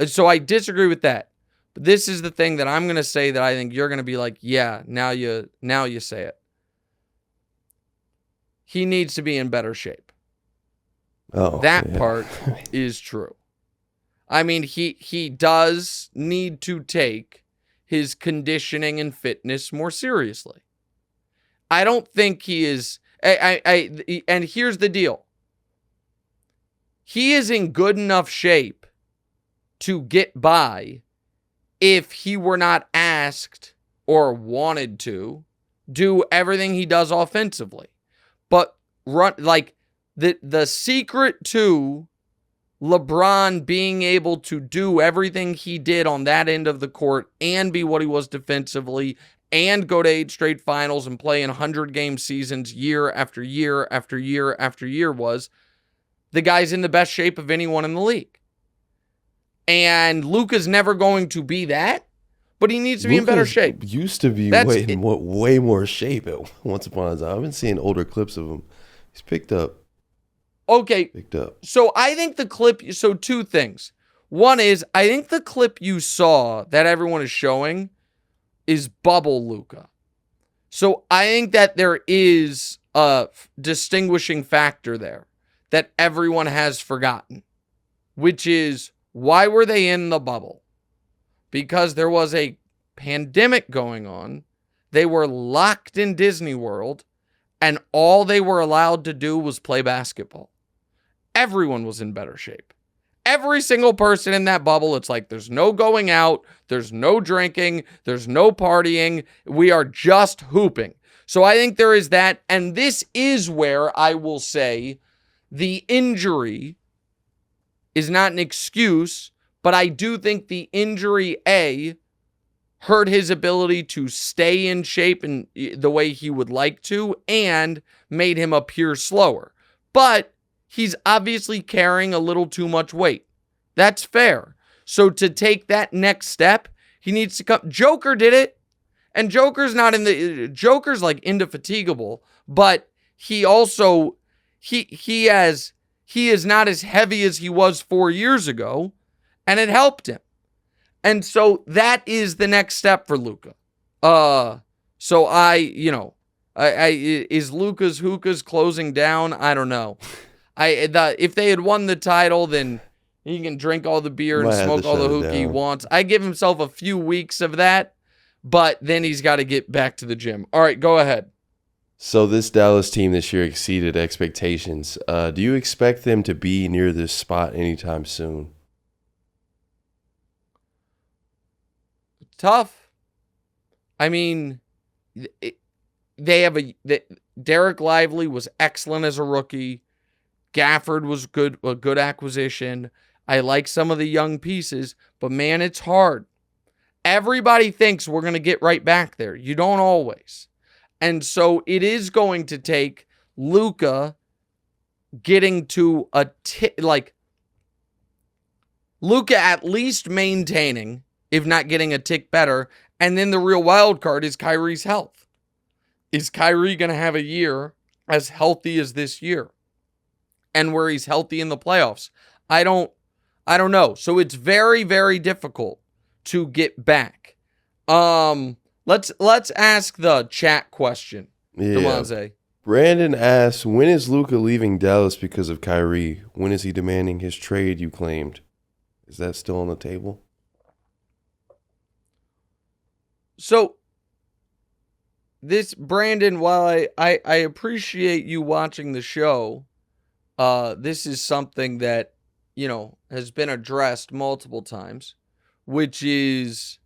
So I disagree with that. But this is the thing that I'm going to say that I think you're going to be like, yeah, now you say it. He needs to be in better shape. Oh, that yeah. part is true. I mean, he does need to take his conditioning and fitness more seriously. I don't think he is. And here's the deal. He is in good enough shape to get by if he were not asked or wanted to do everything he does offensively. But the secret to LeBron being able to do everything he did on that end of the court and be what he was defensively and go to 8 straight finals and play in 100-game seasons year after year after year after year was the guy's in the best shape of anyone in the league. And Luka's never going to be that, but he needs to be in better shape. Used to be way more shape at once upon a time. I've been seeing older clips of him. He's picked up. Okay. Picked up. So I think the clip, so 2 things. One is, I think the clip you saw that everyone is showing is bubble Luka. So I think that there is a distinguishing factor there that everyone has forgotten, which is, why were they in the bubble? Because there was a pandemic going on. They were locked in Disney World, and all they were allowed to do was play basketball. Everyone was in better shape. Every single person in that bubble, it's like there's no going out, there's no drinking, there's no partying. We are just hooping. So I think there is that, and this is where I will say the injury is not an excuse, but I do think the injury, hurt his ability to stay in shape in the way he would like to and made him appear slower. But he's obviously carrying a little too much weight. That's fair. So to take that next step, he needs to come. Joker did it, and Joker's like indefatigable, but he also, he is not as heavy as he was 4 years ago, and it helped him. And so that is the next step for Luka. So is Luka's hookahs closing down? I don't know. If they had won the title, then he can drink all the beer and smoke all the hookah he wants. I give himself a few weeks of that, but then he's got to get back to the gym. All right, go ahead. So this Dallas team this year exceeded expectations. Do you expect them to be near this spot anytime soon? Tough. I mean, Derek Lively was excellent as a rookie. Gafford was a good acquisition. I like some of the young pieces, but man, it's hard. Everybody thinks we're going to get right back there. You don't always. And so it is going to take Luka getting to Luka at least maintaining, if not getting a tick better. And then the real wild card is Kyrie's health. Is Kyrie going to have a year as healthy as this year? And where he's healthy in the playoffs? I don't know. So it's very, very difficult to get back. Let's ask the chat question. Damonza. Brandon asks, when is Luka leaving Dallas because of Kyrie? When is he demanding his trade you claimed? Is that still on the table? So, Brandon, while I appreciate you watching the show, this is something that, has been addressed multiple times, which is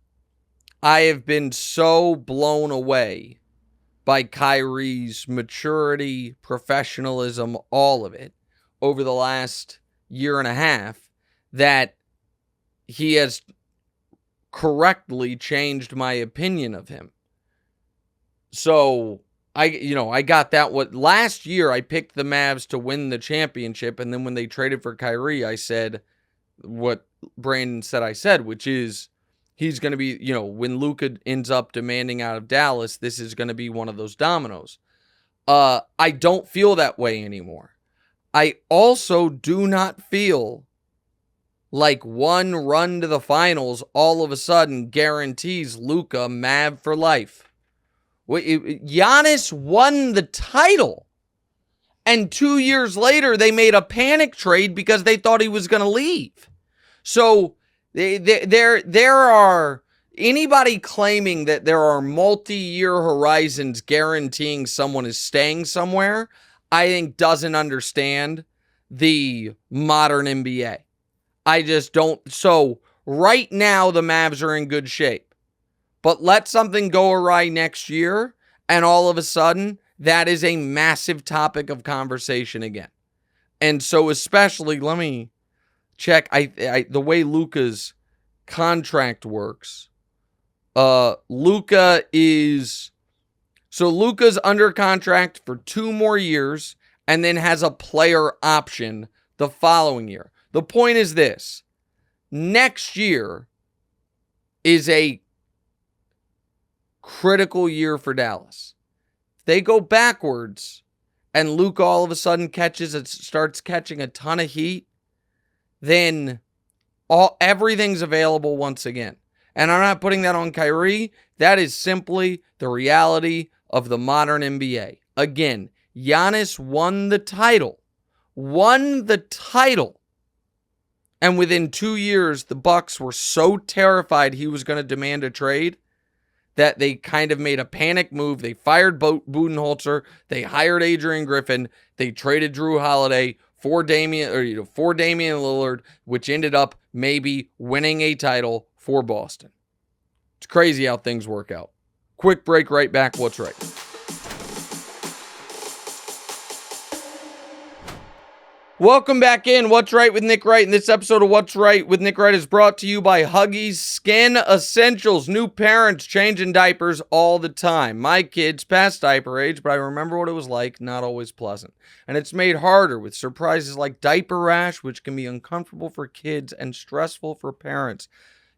I have been so blown away by Kyrie's maturity, professionalism, all of it, over the last year and a half, that he has correctly changed my opinion of him. So I got that. What last year I picked the Mavs to win the championship, and then when they traded for Kyrie, I said what Brandon said I said, which is he's going to be, when Luka ends up demanding out of Dallas, this is going to be one of those dominoes. I don't feel that way anymore. I also do not feel like one run to the finals all of a sudden guarantees Luka Mav for life. Giannis won the title. And 2 years later, they made a panic trade because they thought he was going to leave. So there are anybody claiming that there are multi-year horizons guaranteeing someone is staying somewhere, I think doesn't understand the modern NBA. I just don't. So right now, the Mavs are in good shape. But let something go awry next year, and all of a sudden, that is a massive topic of conversation again. And so especially, let me check the way Luka's contract works. Luka's under contract for 2 more years and then has a player option the following year. The point is this. Next year is a critical year for Dallas. If they go backwards and Luka all of a sudden starts catching a ton of heat, then everything's available once again. And I'm not putting that on Kyrie. That is simply the reality of the modern NBA. Again, Giannis won the title. And within 2 years, the Bucks were so terrified he was going to demand a trade that they kind of made a panic move. They fired Budenholzer. They hired Adrian Griffin. They traded Drew Holiday for Damian Lillard, which ended up maybe winning a title for Boston. It's crazy how things work out. Quick break, right back. What's right? Welcome back in. What's Right with Nick Wright? And this episode of What's Right with Nick Wright is brought to you by Huggies Skin Essentials. New parents changing diapers all the time. My kids past diaper age, but I remember what it was like. Not always pleasant. And it's made harder with surprises like diaper rash, which can be uncomfortable for kids and stressful for parents.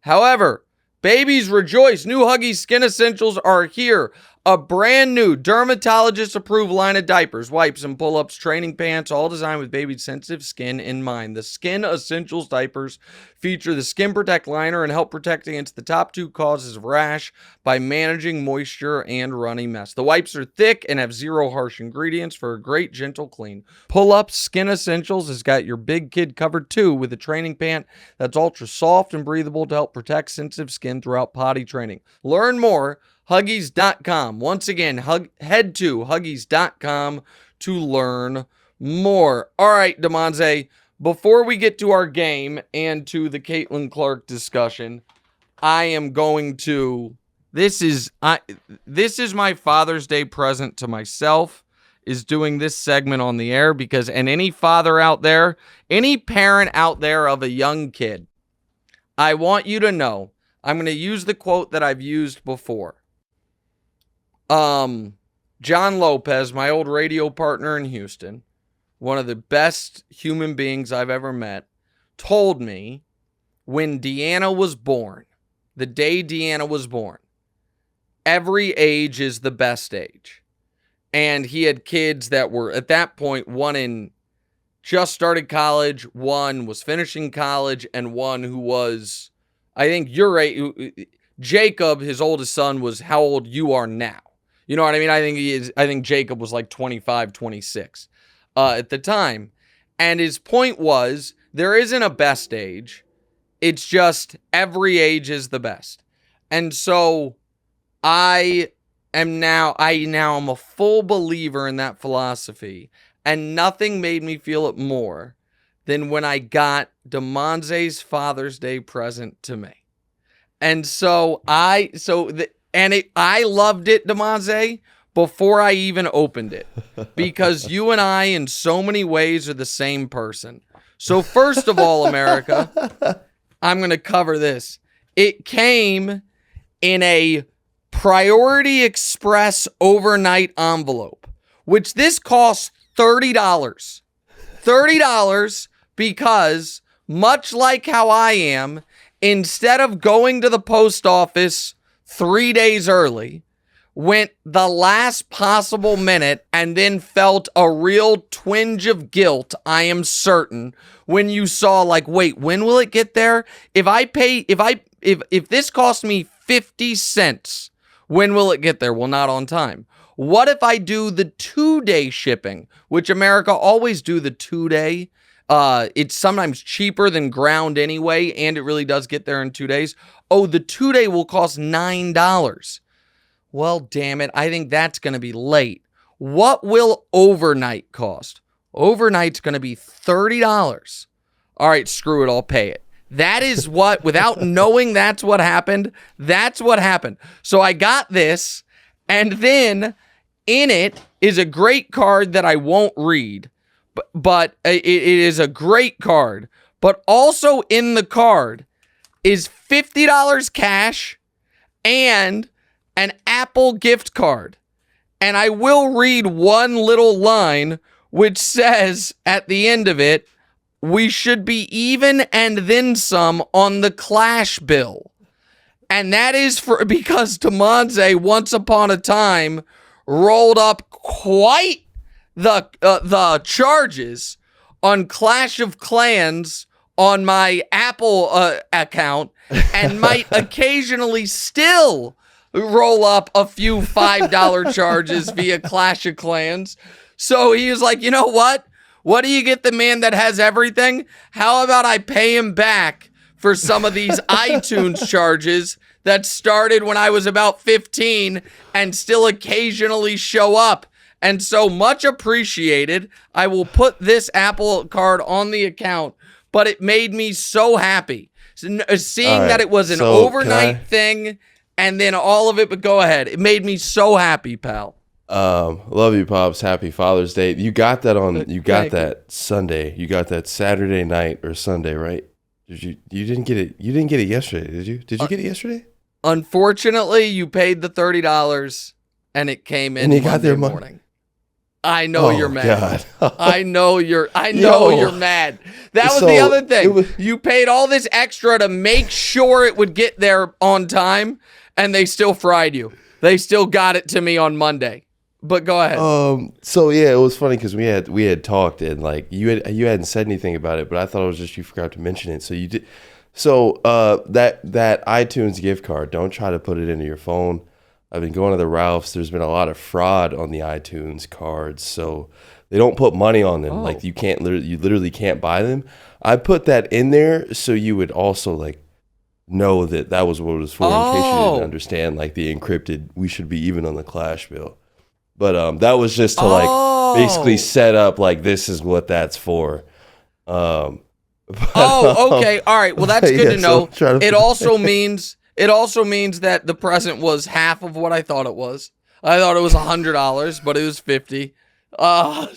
However, babies rejoice. New Huggies Skin Essentials are here. A brand new dermatologist-approved line of diapers, wipes, and pull-ups, training pants, all designed with baby's sensitive skin in mind. The Skin Essentials diapers feature the Skin Protect liner and help protect against the top 2 causes of rash by managing moisture and runny mess. The wipes are thick and have 0 harsh ingredients for a great, gentle clean. Pull-ups Skin Essentials has got your big kid covered too with a training pant that's ultra soft and breathable to help protect sensitive skin throughout potty training. Learn more. Huggies.com. Once again, head to Huggies.com to learn more. All right, Damonza, before we get to our game and to the Caitlin Clark discussion, I am going to... This is my Father's Day present to myself, is doing this segment on the air because, and any father out there, any parent out there of a young kid, I want you to know, I'm going to use the quote that I've used before. John Lopez, my old radio partner in Houston, one of the best human beings I've ever met, told me when Deanna was born, the day Deanna was born, every age is the best age. And he had kids that were, at that point, one just started college, one was finishing college, and one who was, I think you're right, Jacob, his oldest son, was how old you are now. You know what I mean? I think Jacob was like 25, 26 at the time. And his point was, there isn't a best age. It's just every age is the best. And so I now am a full believer in that philosophy. And nothing made me feel it more than when I got Damonza's Father's Day present to me. And so I loved it, Damonza, before I even opened it. Because you and I, in so many ways, are the same person. So first of all, America, I'm going to cover this. It came in a Priority Express overnight envelope, which this costs $30. $30 because, much like how I am, instead of going to the post office 3 days early, went the last possible minute and then felt a real twinge of guilt, I am certain, when you saw, like, wait, when will it get there? If this cost me 50 cents, when will it get there? Well, not on time. What if I do the 2-day shipping, which America always do the 2-day? It's sometimes cheaper than ground anyway, and it really does get there in 2 days. Oh, the 2-day will cost $9. Well, damn it. I think that's going to be late. What will overnight cost? Overnight's going to be $30. All right, screw it. I'll pay it. That is what, without knowing that's what happened, that's what happened. So I got this, and then in it is a great card that I won't read, but it is a great card. But also in the card is $50 cash and an Apple gift card. And I will read one little line which says at the end of it, we should be even and then some on the Clash bill. And that is because Damonza once upon a time rolled up quite the charges on Clash of Clans on my Apple account and might occasionally still roll up a few $5 charges via Clash of Clans. So he was like, you know what? What do you get the man that has everything? How about I pay him back for some of these iTunes charges that started when I was about 15 and still occasionally show up? And so much appreciated. I will put this Apple card on the account, but it made me so happy. Seeing that it was an overnight thing and then all of it, but go ahead. It made me so happy, pal. Love you, Pops. Happy Father's Day. You got that that Sunday. You got that Saturday night or Sunday, right? You didn't get it. You didn't get it yesterday, did you? Did you get it yesterday? Unfortunately, you paid the $30 and it came in Monday morning. I know you're mad. I know you're mad. That was the other thing. You paid all this extra to make sure it would get there on time, and they still fried you. They still got it to me on Monday. But go ahead. So yeah, it was funny because we had talked and like you hadn't said anything about it, but I thought it was just you forgot to mention it. So you did. So that iTunes gift card, don't try to put it into your phone. I've been going to the Ralphs. There's been a lot of fraud on the iTunes cards, so they don't put money on them. Like you literally can't buy them. I put that in there so you would also like know that was what it was for. In case you didn't understand, like the encrypted, we should be even on the Clash bill. But that was just to like basically set up like this is what that's for. Okay, all right. Well, that's good to know. It also means that the present was half of what I thought it was. I thought it was $100, but it was $50.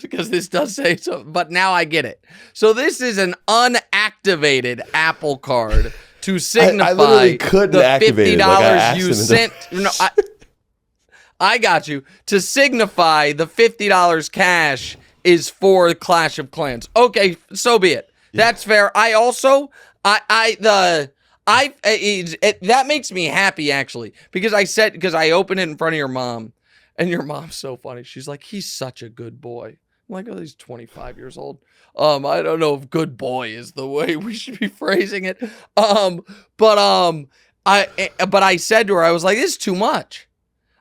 Because this does say so. But now I get it. So this is an unactivated Apple card to signify I literally couldn't activate $50 you sent. No, I got you. To signify the $50 cash is for Clash of Clans. Okay, so be it. That's fair. I also, that makes me happy actually because I opened it in front of your mom, and your mom's so funny. She's like, he's such a good boy. I'm like, oh, he's 25 years old. I don't know if good boy is the way we should be phrasing it. But I said to her, I was like, this is too much.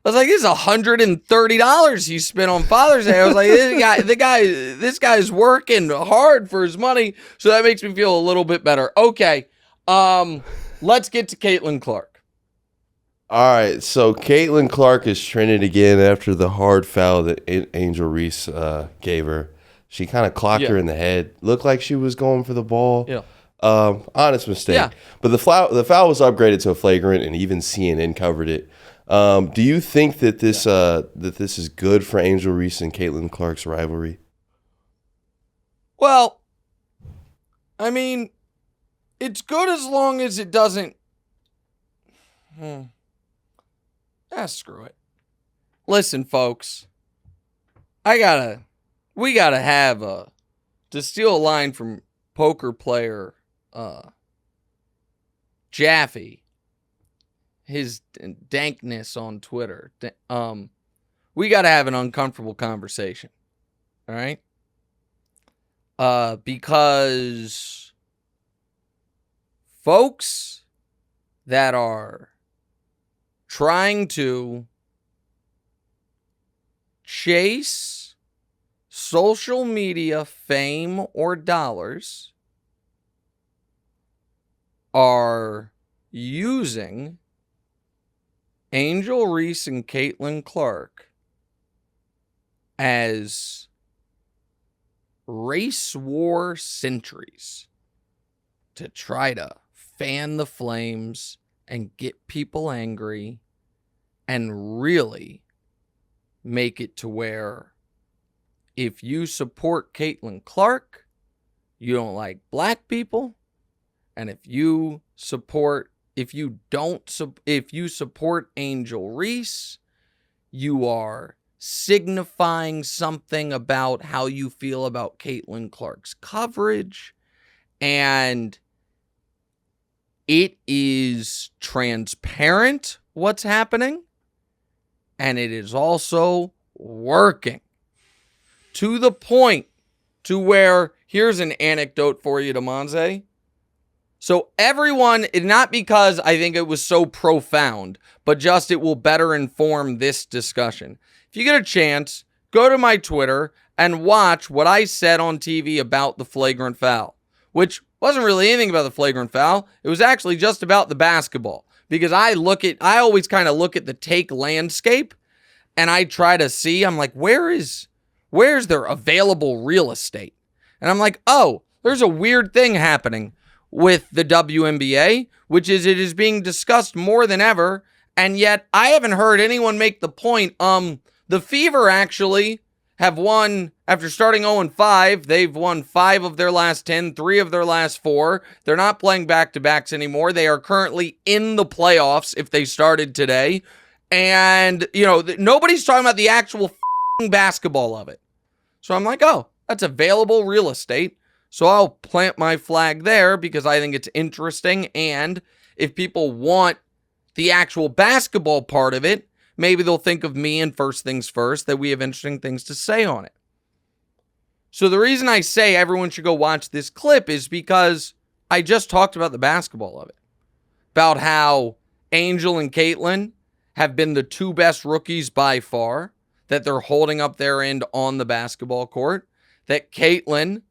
I was like, this is $130 he spent on Father's Day. I was like, this guy's working hard for his money. So that makes me feel a little bit better. Okay. Let's get to Caitlin Clark. All right. So Caitlin Clark is trending again after the hard foul that Angel Reese gave her. She kind of clocked her in the head. Looked like she was going for the ball. Yeah. Honest mistake. Yeah. But the foul was upgraded to a flagrant, and even CNN covered it. Do you think that this is good for Angel Reese and Caitlin Clark's rivalry? Well, I mean, it's good as long as it doesn't. screw it. Listen, folks. We gotta have to steal a line from poker player Jaffe, his dankness on Twitter. We gotta have an uncomfortable conversation. All right? Because folks that are trying to chase social media fame or dollars are using Angel Reese and Caitlin Clark as race war sentries to try to fan the flames and get people angry and really make it to where if you support Caitlin Clark, you don't like black people, and if you support Angel Reese, you are signifying something about how you feel about Caitlin Clark's coverage, and it is transparent what's happening, and it is also working to the point to where, here's an anecdote for you, Damonza. So everyone, not because I think it was so profound, but just it will better inform this discussion. If you get a chance, go to my Twitter and watch what I said on TV about the flagrant foul, which wasn't really anything about the flagrant foul. It was actually just about the basketball, because I always kind of look at the take landscape and I try to see, I'm like, where's their available real estate? And I'm like, oh, there's a weird thing happening with the WNBA, which is it is being discussed more than ever, and yet I haven't heard anyone make the point. The Fever actually have won, after starting 0-5, they've won 5 of their last 10, 3 of their last 4. They're not playing back-to-backs anymore. They are currently in the playoffs if they started today. And, nobody's talking about the actual basketball of it. So I'm like, oh, that's available real estate. So I'll plant my flag there because I think it's interesting. And if people want the actual basketball part of it, maybe they'll think of me and First Things First, that we have interesting things to say on it. So the reason I say everyone should go watch this clip is because I just talked about the basketball of it. About how Angel and Caitlin have been the 2 best rookies by far, that they're holding up their end on the basketball court, that Caitlin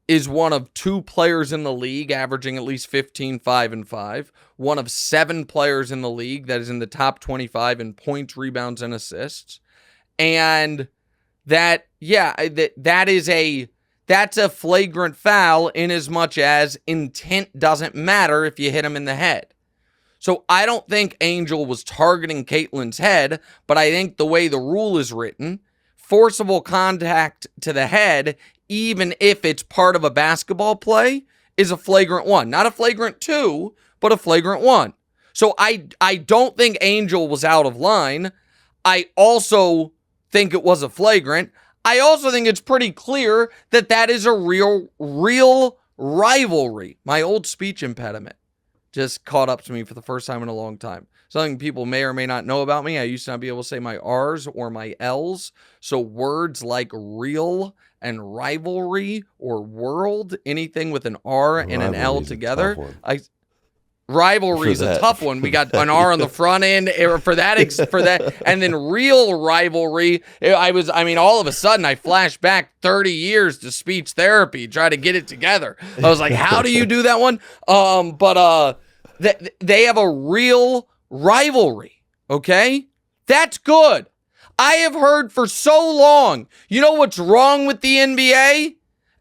is one of 2 players in the league averaging at least 15, 5, and 5. One of 7 players in the league that is in the top 25 in points, rebounds, and assists. And that's a flagrant foul in as much as intent doesn't matter if you hit him in the head. So I don't think Angel was targeting Caitlin's head, but I think the way the rule is written, forcible contact to the head, even if it's part of a basketball play, is a flagrant 1. Not a flagrant 2, but a flagrant 1. So I don't think Angel was out of line. I also think it was a flagrant. I also think it's pretty clear that that is a real rivalry. My old speech impediment just caught up to me for the first time in a long time. Something people may or may not know about me. I used to not be able to say my R's or my L's. So words like real and rivalry or world, anything with an R and an L together. Rivalry is a tough one. We got an R on the front end for that, and then real rivalry. All of a sudden I flashed back 30 years to speech therapy, try to get it together. I was like, how do you do that one? They have a real rivalry. Okay, that's good. I have heard for so long, you know what's wrong with the NBA?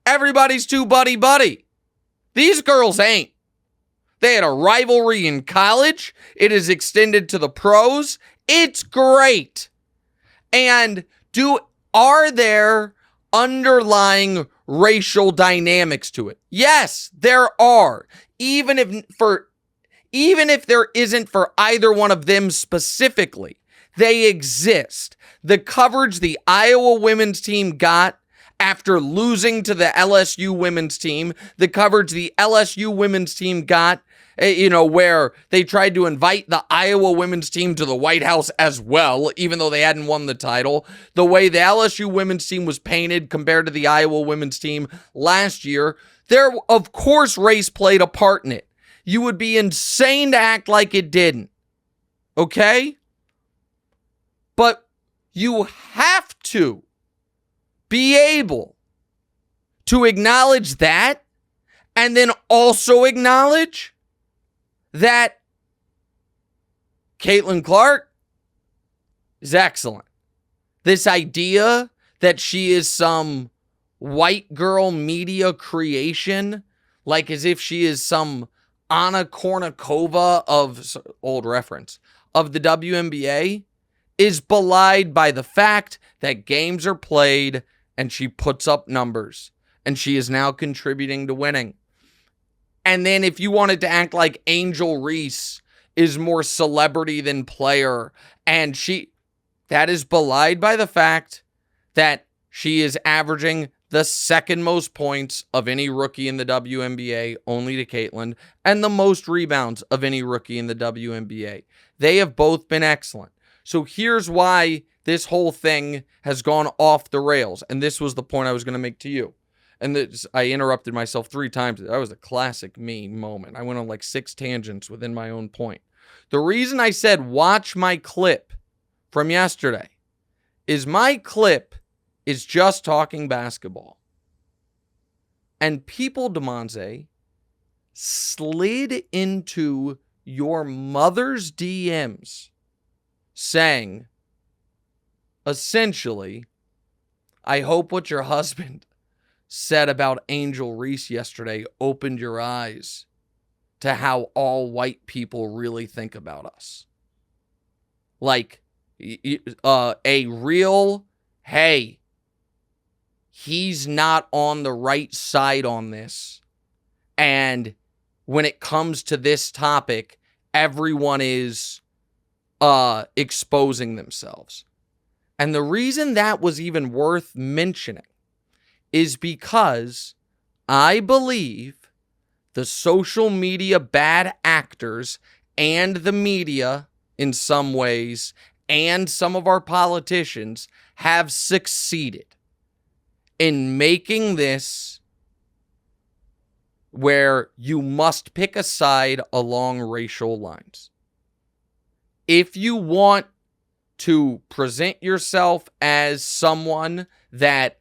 Everybody's too buddy-buddy. These girls ain't. They had a rivalry in college. It is extended to the pros. It's great. And are there underlying racial dynamics to it? Yes, there are. Even if there isn't for either one of them specifically, They exist. The coverage the Iowa women's team got after losing to the LSU women's team, the coverage the LSU women's team got, where they tried to invite the Iowa women's team to the White House as well, even though they hadn't won the title, the way the LSU women's team was painted compared to the Iowa women's team last year, of course, race played a part in it. You would be insane to act like it didn't. Okay? But you have to be able to acknowledge that and then also acknowledge that Caitlin Clark is excellent. This idea that she is some white girl media creation, like as if she is some Anna Kournikova of old reference of the WNBA, is belied by the fact that games are played and she puts up numbers and she is now contributing to winning. And then if you wanted to act like Angel Reese is more celebrity than player, and that is belied by the fact that she is averaging the second most points of any rookie in the WNBA, only to Caitlin, and the most rebounds of any rookie in the WNBA. They have both been excellent. So here's why this whole thing has gone off the rails. And this was the point I was going to make to you. And I interrupted myself 3 times. That was a classic me moment. I went on like 6 tangents within my own point. The reason I said watch my clip from yesterday is my clip is just talking basketball. And people, Damonza, slid into your mother's DMs saying, essentially, I hope what your husband said about Angel Reese yesterday opened your eyes to how all white people really think about us. Like, a real, hey, he's not on the right side on this. And when it comes to this topic, everyone is exposing themselves. And the reason that was even worth mentioning is because I believe the social media bad actors and the media in some ways and some of our politicians have succeeded in making this where you must pick a side along racial lines. If you want to present yourself as someone that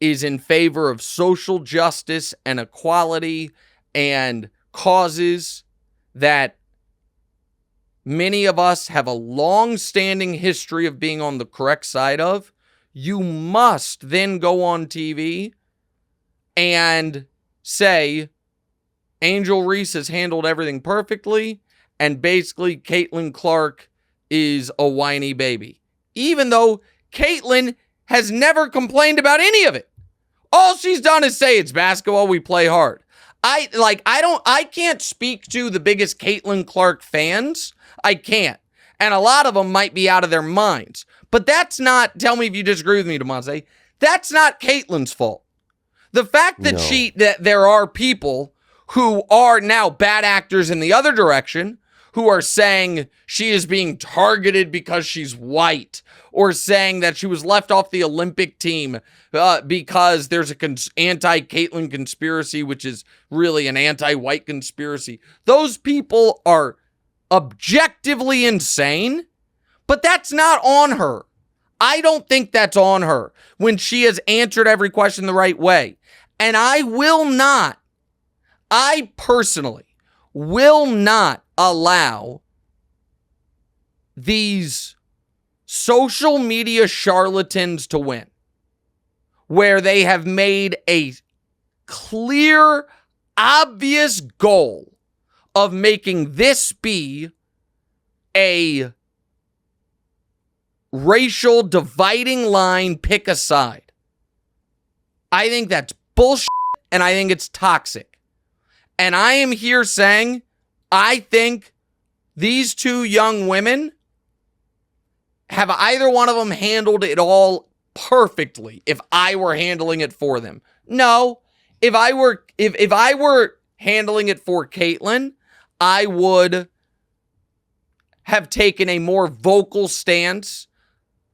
is in favor of social justice and equality and causes that many of us have a long-standing history of being on the correct side of, you must then go on TV and say, Angel Reese has handled everything perfectly, and basically Caitlin Clark is a whiny baby. Even though Caitlin has never complained about any of it. All she's done is say it's basketball, we play hard. I can't speak to the biggest Caitlin Clark fans. I can't. And a lot of them might be out of their minds. But that's not, tell me if you disagree with me, Damonza, that's not Caitlin's fault. The fact that that there are people who are now bad actors in the other direction, who are saying she is being targeted because she's white, or saying that she was left off the Olympic team because there's a anti-Caitlin conspiracy, which is really an anti-white conspiracy. Those people are objectively insane, but that's not on her. I don't think that's on her when she has answered every question the right way. And I personally will not allow these social media charlatans to win, where they have made a clear, obvious goal of making this be a racial dividing line, pick a side. I think that's bullshit, and I think it's toxic. And I am here saying, I think these 2 young women have either one of them handled it all perfectly if I were handling it for them? No. If I were handling it for Caitlyn, I would have taken a more vocal stance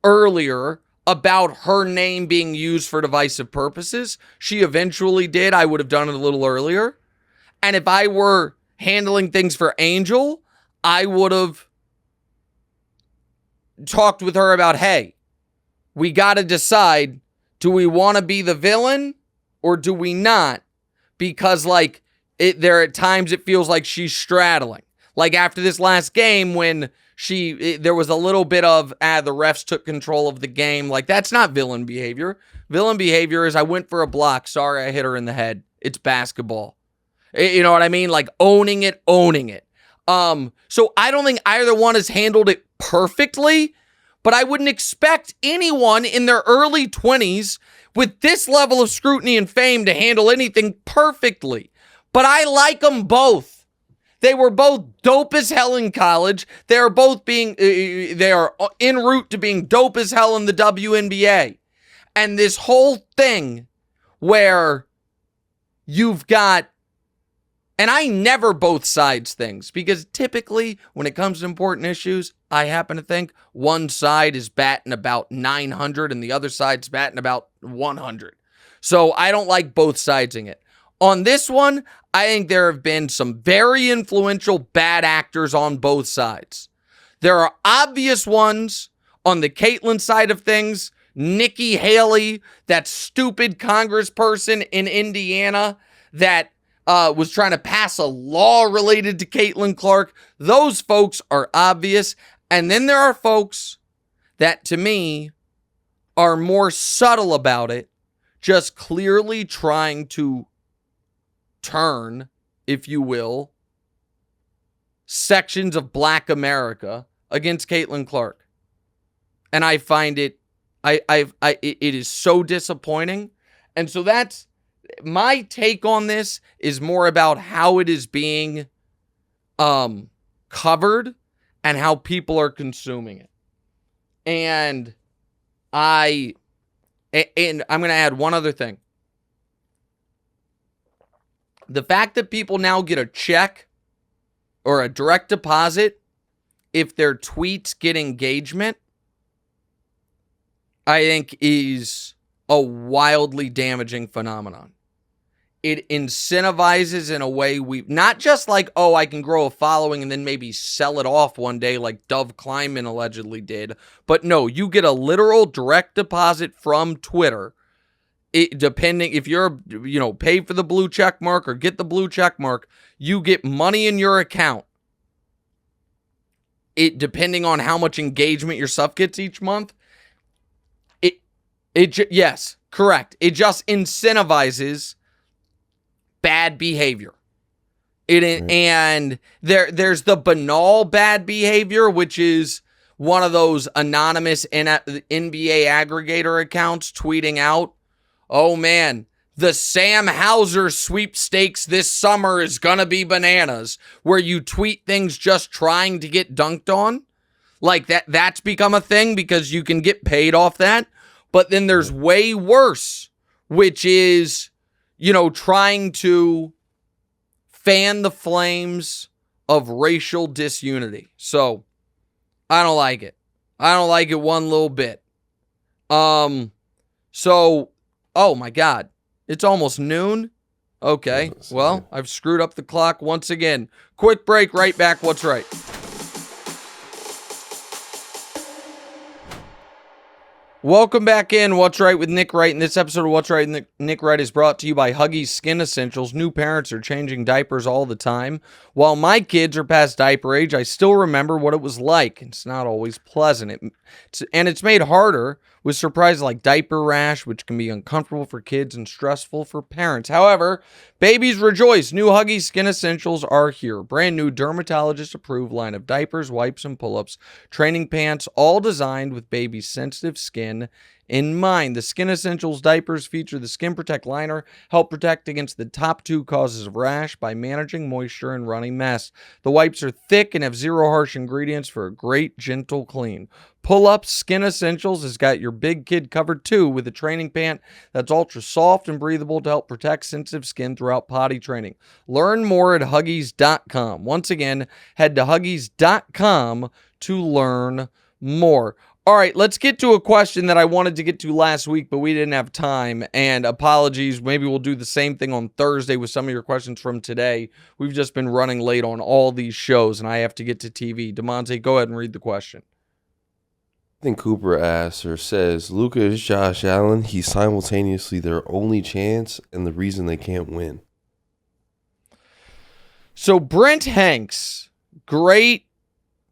earlier about her name being used for divisive purposes. She eventually did. I would have done it a little earlier. And if I were handling things for Angel, I would have talked with her about, hey, we got to decide, do we want to be the villain or do we not? Because there at times it feels like she's straddling. Like after this last game when there was a little bit of, the refs took control of the game. Like, that's not villain behavior. Villain behavior is, I went for a block. Sorry, I hit her in the head. It's basketball. You know what I mean? Like, owning it. So I don't think either one has handled it perfectly, but I wouldn't expect anyone in their early 20s with this level of scrutiny and fame to handle anything perfectly. But I like them both. They were both dope as hell in college. They are en route to being dope as hell in the WNBA. And this whole thing where you've got, and I never both sides things, because typically when it comes to important issues, I happen to think one side is batting about 900 and the other side's batting about 100. So I don't like both sidesing it. On this one, I think there have been some very influential bad actors on both sides. There are obvious ones on the Caitlyn side of things. Nikki Haley, that stupid congressperson in Indiana that was trying to pass a law related to Caitlyn Clark. Those folks are obvious. And then there are folks that, to me, are more subtle about it, just clearly trying to turn, if you will, sections of Black America against Caitlyn Clark. And I find it, it is so disappointing. And so that's my take on this, is more about how it is being covered and how people are consuming it. And I'm going to add one other thing. The fact that people now get a check or a direct deposit if their tweets get engagement, I think is a wildly damaging phenomenon. It incentivizes in a way not just like, oh, I can grow a following and then maybe sell it off one day like Dove Kleinman allegedly did. But no, you get a literal direct deposit from Twitter. Depending if you're, pay for the blue check mark or get the blue check mark, you get money in your account. Depending on how much engagement your stuff gets each month. Yes, correct. It just incentivizes bad behavior. And there's the banal bad behavior, which is one of those anonymous NBA aggregator accounts tweeting out, oh man, the Sam Hauser sweepstakes this summer is gonna be bananas, where you tweet things just trying to get dunked on. Like that's become a thing because you can get paid off that. But then there's way worse, which is, trying to fan the flames of racial disunity. So I don't like it. I don't like it one little bit. So, oh my God, it's almost noon. Okay, well, I've screwed up the clock once again. Quick break, right back. What's right? Welcome back in What's Right with Nick Wright. And this episode of What's Right with Nick Wright is brought to you by Huggies Skin Essentials. New parents are changing diapers all the time. While my kids are past diaper age, I still remember what it was like. It's not always pleasant. It's made harder with surprises like diaper rash, which can be uncomfortable for kids and stressful for parents. However, babies rejoice. New Huggies Skin Essentials are here. Brand new dermatologist-approved line of diapers, wipes, and pull-ups, training pants, all designed with babies' sensitive skin in mind. The Skin Essentials diapers feature the Skin Protect liner, help protect against the top 2 causes of rash by managing moisture and running mess. The wipes are thick and have 0 harsh ingredients for a great, gentle clean. Pull Up Skin Essentials has got your big kid covered too with a training pant that's ultra soft and breathable to help protect sensitive skin throughout potty training. Learn more at Huggies.com. Once again, head to Huggies.com to learn more. All right, let's get to a question that I wanted to get to last week, but we didn't have time, and apologies. Maybe we'll do the same thing on Thursday with some of your questions from today. We've just been running late on all these shows, and I have to get to TV. Damonza, go ahead and read the question. I think Cooper asks or says, Luka is Josh Allen. He's simultaneously their only chance and the reason they can't win. So Brent Hanks, great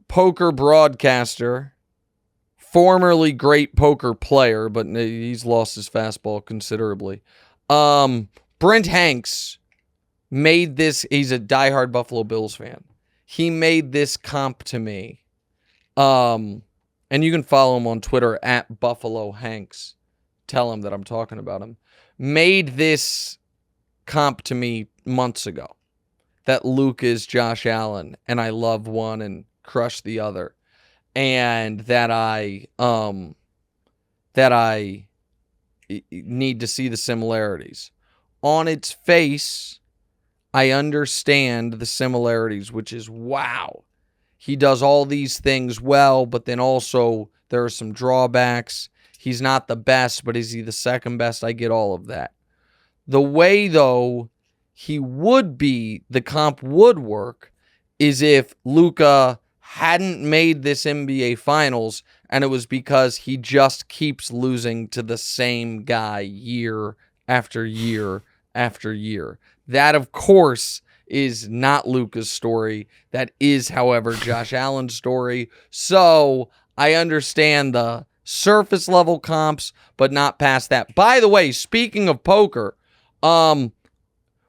poker broadcaster, formerly great poker player, but he's lost his fastball considerably. Brent Hanks made this, he's a diehard Buffalo Bills fan. He made this comp to me. And you can follow him on Twitter at Buffalo Hanks. Tell him that I'm talking about him. Made this comp to me months ago. That Luka is Josh Allen, and I love one and crush the other. And that I need to see the similarities. On its face, I understand the similarities, which is wow. He does all these things well, but then also there are some drawbacks. He's not the best, but is he the second best? I get all of that. The way, though, the comp would work is if Luka hadn't made this NBA Finals, and it was because he just keeps losing to the same guy year after year after year. That, of course, is not Luka's story. That is, however, Josh Allen's story. So I understand the surface level comps, but not past that. By the way, speaking of poker, we're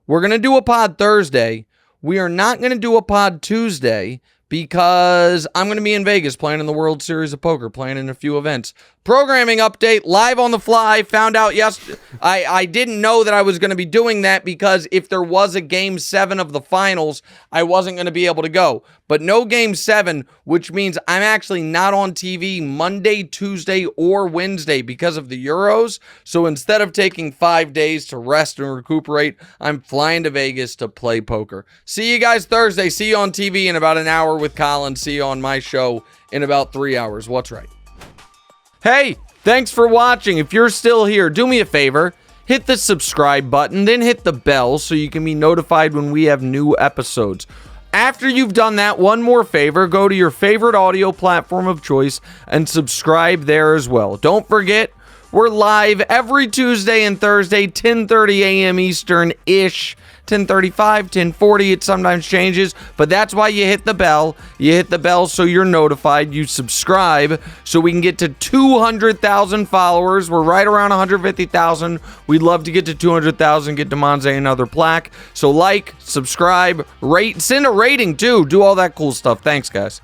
going to do a pod Thursday. We are not going to do a pod Tuesday because I'm going to be in Vegas playing in the World Series of Poker, playing in a few events. Programming update, live on the fly. Found out yesterday. I didn't know that I was going to be doing that because if there was a Game 7 of the finals, I wasn't going to be able to go. But no Game 7, which means I'm actually not on TV Monday, Tuesday, or Wednesday because of the Euros. So instead of taking 5 days to rest and recuperate, I'm flying to Vegas to play poker. See you guys Thursday. See you on TV in about an hour with Colin. See you on my show in about 3 hours. What's right? Hey, thanks for watching. If you're still here, do me a favor. Hit the subscribe button, then hit the bell so you can be notified when we have new episodes. After you've done that, one more favor. Go to your favorite audio platform of choice and subscribe there as well. Don't forget, we're live every Tuesday and Thursday, 10:30 a.m. Eastern-ish. 10:35, 10:40, it sometimes changes, but that's why you hit the bell. You hit the bell so you're notified. You subscribe so we can get to 200,000 followers. We're right around 150,000. We'd love to get to 200,000, get Damonza another plaque. So like, subscribe, rate, send a rating too. Do all that cool stuff. Thanks, guys.